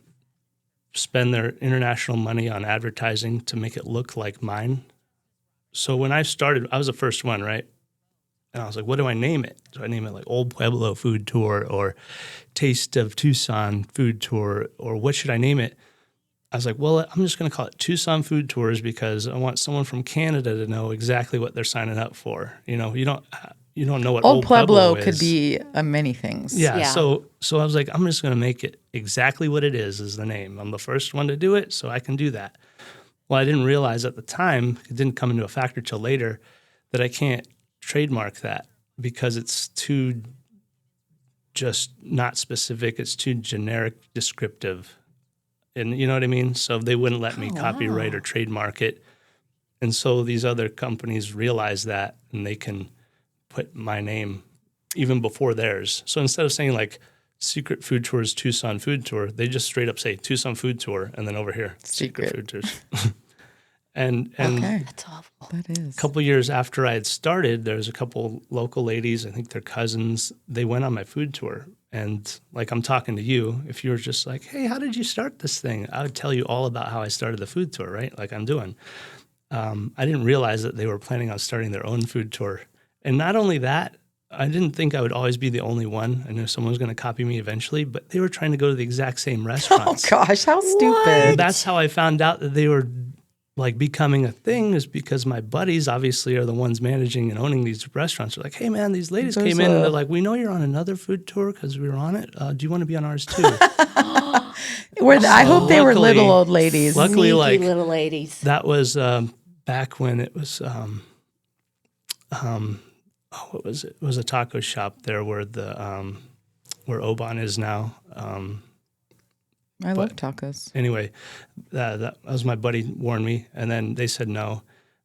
spend their international money on advertising to make it look like mine. So when I started, I was the first one, right? And I was like, what do I name it? Do I name it like Old Pueblo Food Tour or Taste of Tucson Food Tour, or what should I name it? I was like, well, I'm just going to call it Tucson Food Tours because I want someone from Canada to know exactly what they're signing up for. You don't know what Old Pueblo is. could be many things. Yeah. Yeah. So I was like, I'm just going to make it exactly what it is the name. I'm the first one to do it, so I can do that. Well, I didn't realize at the time, it didn't come into a factor till later, that I can't trademark that because it's too just not specific. It's too generic, descriptive. And you know what I mean? So they wouldn't let me copyright or trademark it. And so these other companies realize that, and they can put my name even before theirs. So instead of saying like Secret Food Tours, Tucson Food Tour, they just straight up say Tucson Food Tour, and then over here, Secret Food Tours. and Okay. That's awful. That is. a couple years after I had started, there was a couple local ladies, I think they're cousins, they went on my food tour. And like I'm talking to you, if you were just like, hey, how did you start this thing? I would tell you all about how I started the food tour, right? Like I'm doing. I didn't realize that they were planning on starting their own food tour. And not only that, I didn't think I would always be the only one. I knew someone was going to copy me eventually, but they were trying to go to the exact same Oh restauants. gosh, how stupid. That's how I found out that they were like becoming a thing is because my buddies obviously are the ones managing and owning these restaurants. They're like, hey man, these ladies came in and they're like, we know you're on another food tour because we were on it. Do you want to be on ours too? I hope they were luckily- little old ladies. Luckily, Sneaky like little ladies. that was back when it was, what was it? It was a taco shop there where where Oban is now. I love tacos. Anyway, that was my buddy warned me, and then they said no.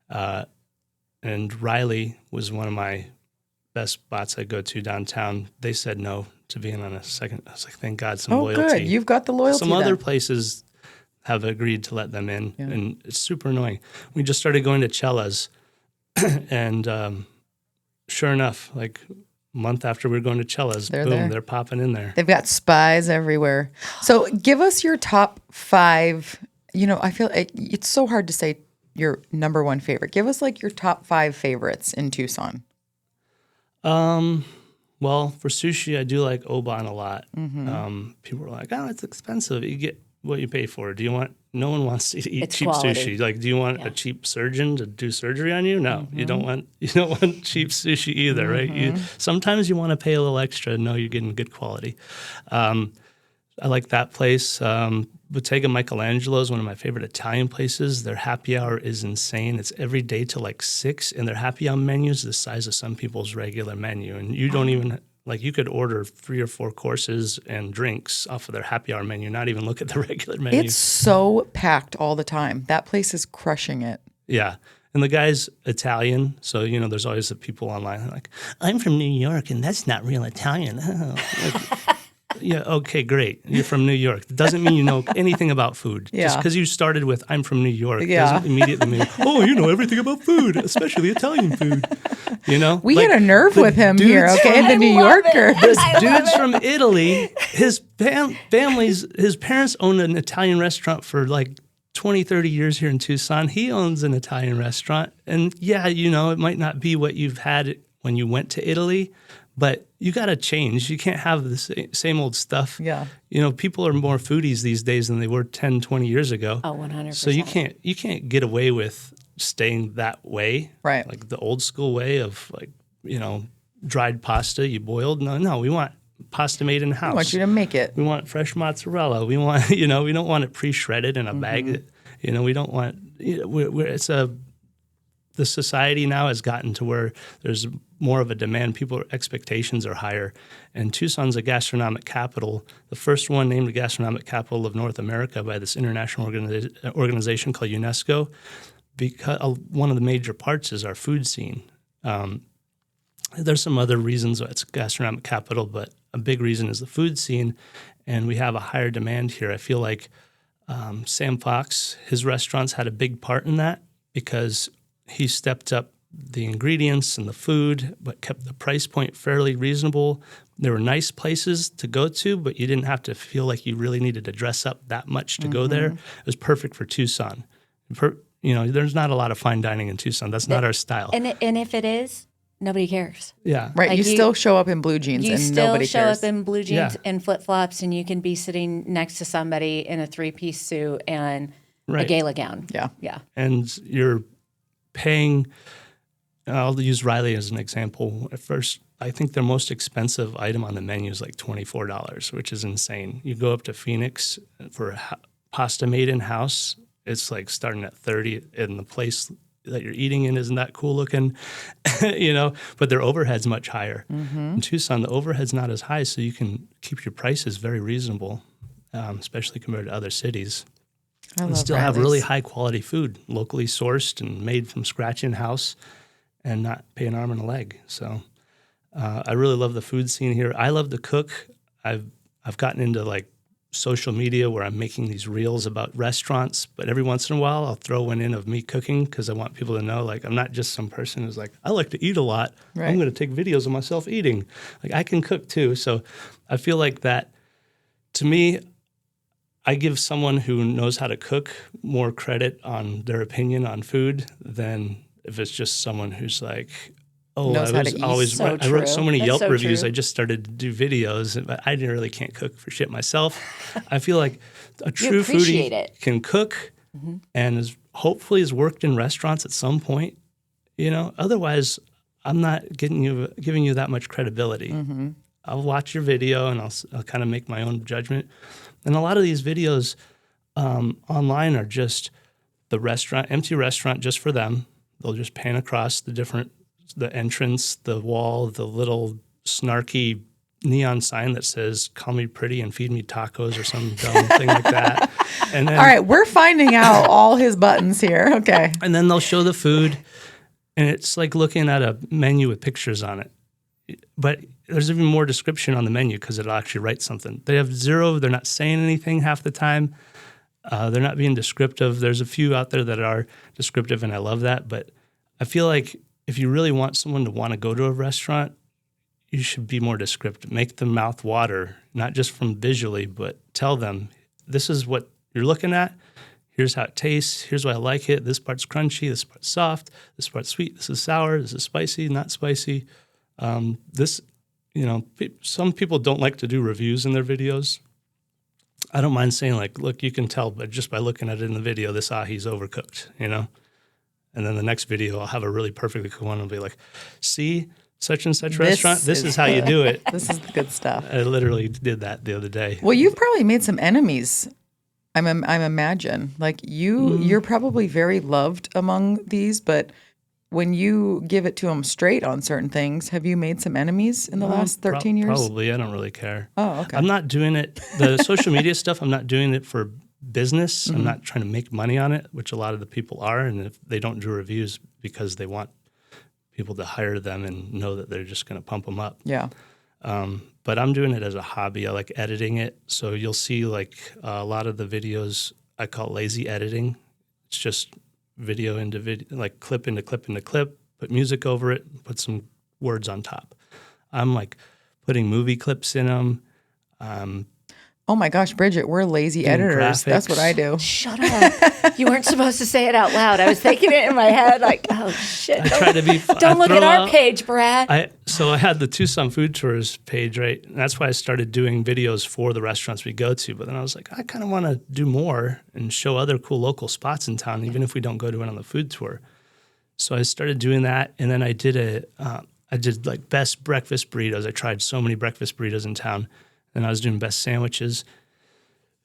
And Riley was one of my best spots I go to downtown. They said no to being on a second. I was like, thank God, some loyalty. Good. You've got the loyalty. Some other places have agreed to let them in, and it's super annoying. We just started going to Cella's, and sure enough, like a month after we were going to Cella's, boom, they're popping in there. They've got spies everywhere. So give us your top 5. I feel it's so hard to say your number one favorite. Give us like your top 5 favorites in Tucson. Well, for sushi, I do like Oban a lot. Mm-hmm. People are like, oh, it's expensive. You get what you pay for. No one wants to eat It's cheap quality. sushi. Like, do you want a cheap surgeon to do surgery on you? No, you don't want cheap sushi either, right? Sometimes you want to pay a little extra and know you're getting good quality. I like that place. Bottega Michelangelo is one of my favorite Italian places. Their happy hour is insane. It's every day till like 6, and their happy hour menu is the size of some people's regular menu. And you don't even, like, you could order 3 or 4 courses and drinks off of their happy hour menu, not even look at the regular menu. It's so packed all the time. That place is crushing it. Yeah. And the guy's Italian, so, there's always the people online like, I'm from New York, and that's not real Italian. Yeah, okay, great. You're from New York. It doesn't mean you know anything about food. Yeah. Just because you started with, I'm from New York, Yeah. doesn't immediately mean, oh, you know everything about food, especially Italian food. We Like, hit a nerve the with him here, dudes okay? from- The New love it. Yorker. This dude's from Italy. His his parents owned an Italian restaurant for like 20, 30 years here in Tucson. He owns an Italian restaurant. And yeah, it might not be what you've had when you went to Italy, but you got to change. You can't have the same old stuff. Yeah. People are more foodies these days than they were 10, 20 years ago. Oh, 100%. So you can't get away with staying that way. Right. Like the old school way of like, dried pasta you boiled. No, we want pasta made in house. I want you to make it. We want fresh mozzarella. We want, we don't want it pre-shredded in a bag. We don't want, the society now has gotten to where there's more of a demand. People's expectations are higher. And Tucson's a gastronomic capital, the first one named the gastronomic capital of North America by this international organization called UNESCO, because one of the major parts is our food scene. There's some other reasons why it's a gastronomic capital, but a big reason is the food scene, and we have a higher demand here. I feel like Sam Fox, his restaurants had a big part in that because he stepped up the ingredients and the food, but kept the price point fairly reasonable. There were nice places to go to, but you didn't have to feel like you really needed to dress up that much to go there. It was perfect for Tucson. There's not a lot of fine dining in Tucson. That's not our style. And if it is, nobody cares. Yeah. Right. Like you still show up in blue jeans You and still nobody show cares. up in blue jeans Yeah. and flip flops, and you can be sitting next to somebody in a 3-piece suit and a Right. gala gown. Yeah. Yeah. And you're paying, I'll use Riley as an example. At first, I think their most expensive item on the menu is like $24, which is insane. You go up to Phoenix for pasta made in-house, it's like starting at 30, and the place that you're eating in isn't that cool looking, but their overhead's much higher. In Tucson, the overhead's not as high, so you can keep your prices very reasonable, especially compared to other cities. I And love still have really Riley's. high quality food, locally sourced and made from scratch in house, and not pay an arm and a leg. So I really love the food scene here. I love to cook. I've gotten into like social media where I'm making these reels about restaurants, but every once in a while I'll throw one in of me cooking because I want people to know like I'm not just some person who's like, I like to eat a lot. Right. I'm going to take videos of myself eating. Like I can cook too. So I feel like that, to me, I give someone who knows how to cook more credit on their opinion on food than if it's just someone who's like, oh, Knows how to eat. I So wrote so true. many That's Yelp so reviews. true. I just started to do videos, but I really can't cook for shit myself. I feel like a true appreciate foodie it. can cook and is hopefully has worked in restaurants at some point, otherwise I'm not giving you that much credibility. I'll watch your video and I'll kind of make my own judgment. And a lot of these videos online are just the empty restaurant just for them. They'll just pan across the entrance, the wall, the little snarky neon sign that says, call me pretty and feed me tacos or some dumb thing like that. And then, All right, we're finding out all his buttons here. Okay. And then they'll show the food, and it's like looking at a menu with pictures on it. But there's even more description on the menu because it'll actually write something. They have zero. They're not saying anything half the time. They're not being descriptive. There's a few out there that are descriptive, and I love that. But I feel like if you really want someone to want to go to a restaurant, you should be more descriptive. Make them mouth water, not just from visually, but tell them, this is what you're looking at. Here's how it tastes. Here's why I like it. This part's crunchy. This part's soft. This part's sweet. This is sour. This is spicy, not spicy. Some people don't like to do reviews in their videos. I don't mind saying, like, look, you can tell, but just by looking at it in the video, this ahi's overcooked, And then the next video, I'll have a really perfectly cooked one and be like, see, such and such restaurant, this is how you do it. This is the good stuff. I literally did that the other day. Well, you've probably made some enemies. I'm imagine. Like you're probably very loved among these, but when you give it to them straight on certain things, have you made some enemies in the last 13 years? Probably. I don't really care. Oh, okay. I'm not doing it. The social media stuff, I'm not doing it for business. I'm not trying to make money on it, which a lot of the people are. And if they don't do reviews because they want people to hire them and know that they're just going to pump them up. Yeah. But I'm doing it as a hobby. I like editing it. So you'll see like a lot of the videos I call lazy editing. It's just video into video, like clip into clip into clip, put music over it, put some words on top. I'm like putting movie clips in them. Oh my gosh, Bridget, we're lazy editors. graphics. That's what I do. Shut up. You weren't supposed to say it out loud. I was thinking it in my head like, oh, shit. I try to be fun. Don't look at our page, Brad. So I had the Tucson Food Tours page, right? And that's why I started doing videos for the restaurants we go to. But then I was like, I kind of want to do more and show other cool local spots in town, even if we don't go to it on the food tour. So I started doing that. And then I did like best breakfast burritos. I tried so many breakfast burritos in town. And I was doing best sandwiches.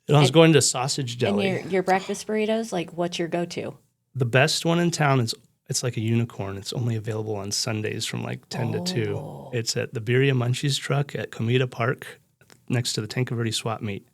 And I was going to Sausage Deli. And your breakfast burritos, like what's your go-to? The best one in town it's like a unicorn. It's only available on Sundays from like 10 to 2. It's at the Birria Munchies truck at Comida Park next to the Tanque Verde swap meet.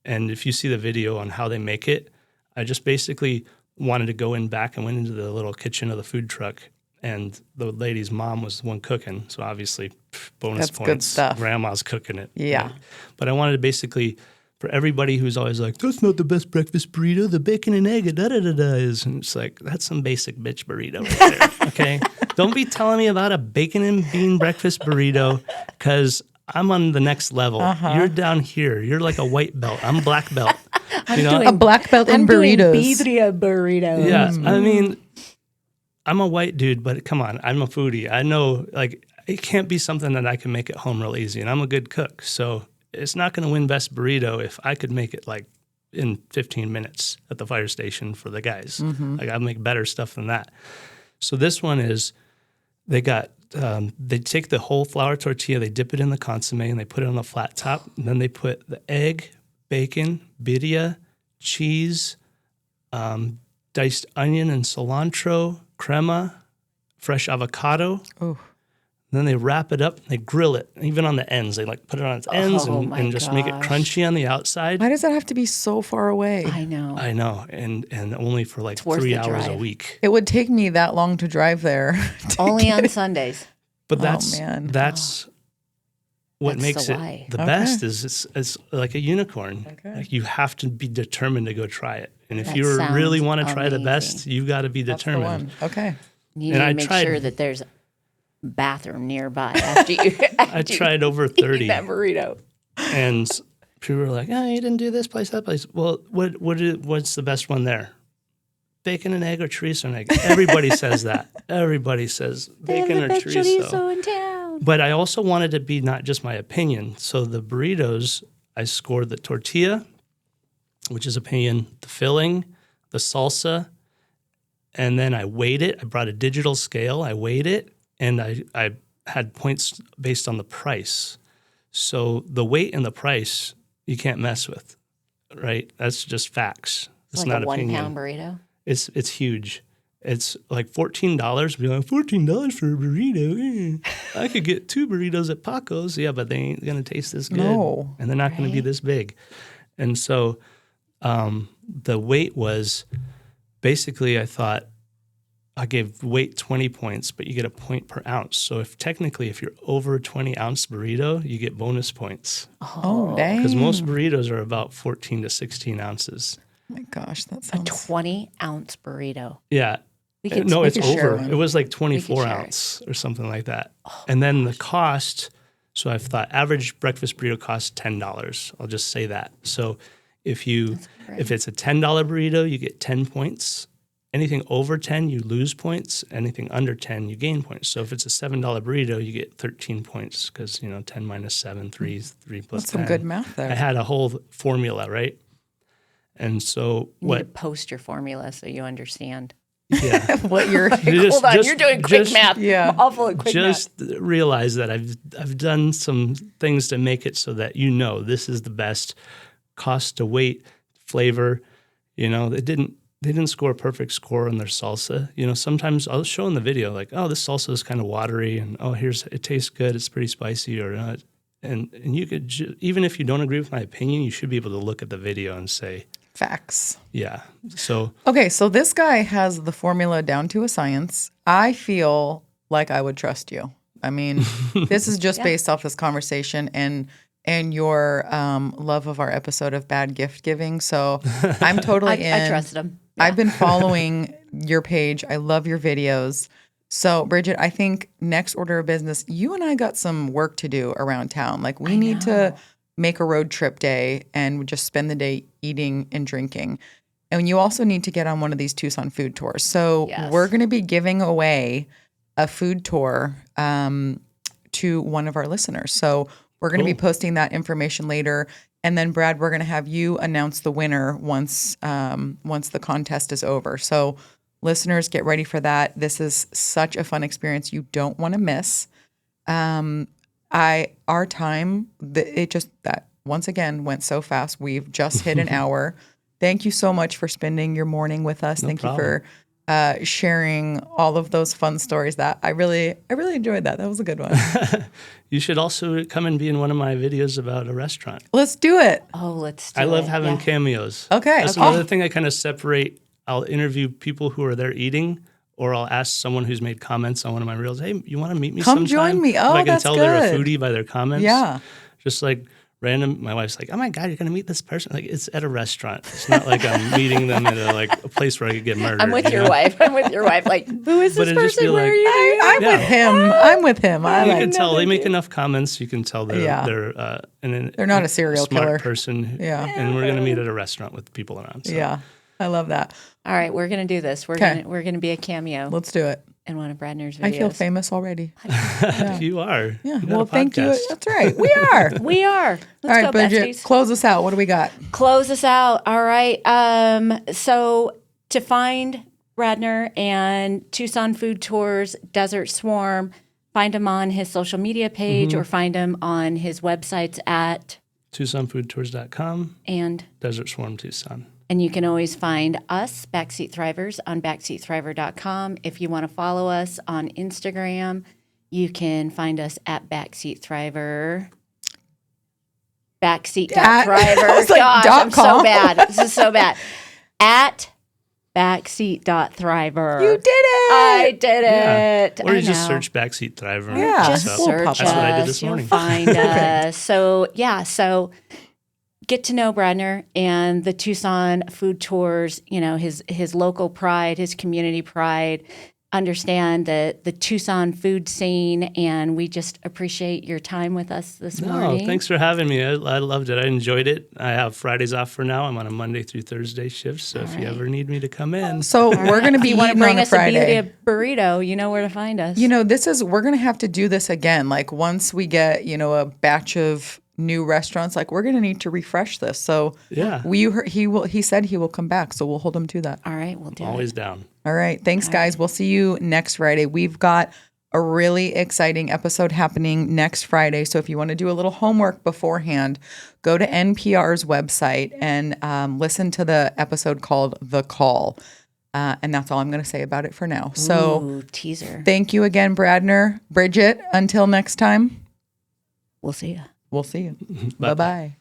And if you see the video on how they make it, I just basically wanted to go in back and went into the little kitchen of the food truck. And the lady's mom was the one cooking. So obviously, bonus That's points. good stuff. Grandma's cooking it. Yeah. Right? But I wanted to basically, for everybody who's always like, that's not the best breakfast burrito, the bacon and egg, da-da-da-da is. And it's like, that's some basic bitch burrito right there, okay? Don't be telling me about a bacon and bean breakfast burrito because I'm on the next level. You're down here. You're like a white belt. I'm black belt. A black belt in burritos. Birria burritos. Yeah, I mean, I'm a white dude, but come on, I'm a foodie. I know, like, it can't be something that I can make at home real easy, and I'm a good cook. So it's not going to win best burrito if I could make it, like, in 15 minutes at the fire station for the guys. Like, I'll make better stuff than that. So this one is, they take the whole flour tortilla, they dip it in the consomme, and they put it on the flat top, and then they put the egg, bacon, birria, cheese, diced onion and cilantro, crema, fresh avocado. Oh. Then they wrap it up, and they grill it. Even on the ends, they like put it on its ends and just make it crunchy on the outside. Why does that have to be so far away? I know. I know, and only for like 3 hours a week. It would take me that long to drive there. Only on Sundays. But that's man. what That's makes the it why. the best is it's like a unicorn. Okay. Like you have to be determined to go try it. And if That you really sounds want to try the best, amazing. you've got to be That's the determined. one. Okay. You And need I to make tried- sure that there's a bathroom nearby after you. I tried over 30. Eat that burrito. And people were like, "Oh, you didn't do this place, that place." Well, what's the best one there? Bacon and egg or chorizo and egg? Everybody says that. Everybody says bacon or chorizo. in town. But I also wanted to be not just my opinion. So the burritos, I scored the tortilla, which is opinion, the filling, the salsa, and then I weighed it. I brought a digital scale. I weighed it, and I had points based on the price. So the weight and the price you can't mess with, right? That's just facts. It's like not a 1 opinion. pound burrito. It's huge. It's like $14. Be like, $14 for a burrito. I could get 2 burritos at Paco's. Yeah, but they ain't gonna taste this good, No. and they're not gonna be this big. And so the weight was basically, I thought I gave weight 20 points, but you get a point per ounce. So if you're over a 20-ounce burrito, you get bonus points. Oh, dang. Because most burritos are about 14 to 16 ounces. Oh my gosh, that A sounds 20-ounce burrito. Yeah. We could, No, we it's could share over. one. It was like We 24 could share ounce or something like that. And then the cost, so I've thought average breakfast burrito costs $10. I'll just say that. So if it's a $10 burrito, you get 10 points. Anything over 10, you lose points. Anything under 10, you gain points. So if it's a $7 burrito, you get 13 points because, 10 minus 7, 3 plus That's 10. some good math there. I had a whole formula, right? And so You need to post your formula so you understand. Yeah. What you're Hold on, you're doing quick math. yeah. I'm awful at quick math. Just realize that I've done some things to make it so that this is the best cost to weight, flavor. They didn't score a perfect score on their salsa. Sometimes I'll show in the video like, oh, this salsa is kind of watery, and it tastes good, it's pretty spicy, or not. And you could even if you don't agree with my opinion, you should be able to look at the video and say facts. yeah. So Okay, so this guy has the formula down to a science. I feel like I would trust you. I mean, this is just based off this conversation and your love of our episode of Bad Gift Giving. So I'm totally in. I trusted him. I've been following your page. I love your videos. So, Bridget, I think next order of business, you and I got some work to do around town. Like we need to make a road trip day and just spend the day eating and drinking. And you also need to get on one of these Tucson food tours. So we're going to be giving away a food tour to one of our listeners. So we're going to be posting that information later. And then, Brad, we're going to have you announce the winner once the contest is over. So listeners, get ready for that. This is such a fun experience you don't want to miss. Our time, that once again went so fast. We've just hit an hour. Thank you so much for spending your morning with us. Thank you for sharing all of those fun stories. That I really enjoyed that. That was a good one. you should also come and be in one of my videos about a restaurant. Let's do it. Oh, let's do I it. love having cameos. Okay. That's another thing I kind of separate. I'll interview people who are there eating, or I'll ask someone who's made comments on one of my reels, hey, you want to meet me Come sometime? join me. If Oh, I can that's tell they're a good. foodie by their comments. Yeah. Just like random, my wife's like, oh my God, you're going to meet this person. Like, it's at a restaurant. It's not like I'm meeting them at a place where I could get murdered. I'm with your wife. Like, who is But this it'd just be person? Where like- are you? I'm with him. I'm with him. I You like can tell they make enough comments. You can tell they're They're not a serial smart killer. person. Yeah. And we're going to meet at a restaurant with people around. So. Yeah. I love that. All right, we're gonna do this. We're gonna be a cameo Let's do it. in one of Bradner's videos. I feel famous already. You are. Yeah. You got Well, a thank you. podcast. That's right. We are. We are. Let's All right, go, Bridget, besties. close us out. What do we got? Close us out. All right. So to find Bradner and Tucson Food Tours, Desert Swarm, find him on his social media page or find him on his websites at TucsonFoodTours.com, and Desert Swarm Tucson. you can always find us, Backseat Thrivers, on backseatthriver.com. If you want to follow us on Instagram, you can find us at Backseat Thriver. Backseat.thriver. I was like, Gosh, dot I'm so com. bad. This is so bad. At backseat.thriver. You did it. I did Yeah. it. Or you I just know. search Backseat Thriver. Yeah. Just We'll search pop us. up. That's what I did this You'll morning. find us. So get to know Bradner and the Tucson food tours, his local pride, his community pride, understand the Tucson food scene, and we just appreciate your time with us this morning. Thanks for having me. I loved it. I enjoyed it. I have Fridays off for now. I'm on a Monday through Thursday shift, so if you ever need me to come in. So we're going to be If you want to eating bring on a us Friday. a burrito, you know where to find us. We're going to have to do this again. Like once we get, a batch of new restaurants, like we're going to need to refresh this. So Yeah. he said he will come back. So we'll hold him to that. All right, we'll do Always it. down. All right. Thanks, guys. We'll see you next Friday. We've got a really exciting episode happening next Friday. So if you want to do a little homework beforehand, go to NPR's website and listen to the episode called The Call. And that's all I'm going to say about it for now. So Ooh, teaser. thank you again, Bradner. Bridget, until next time, We'll see you. we'll see you. Bye-bye.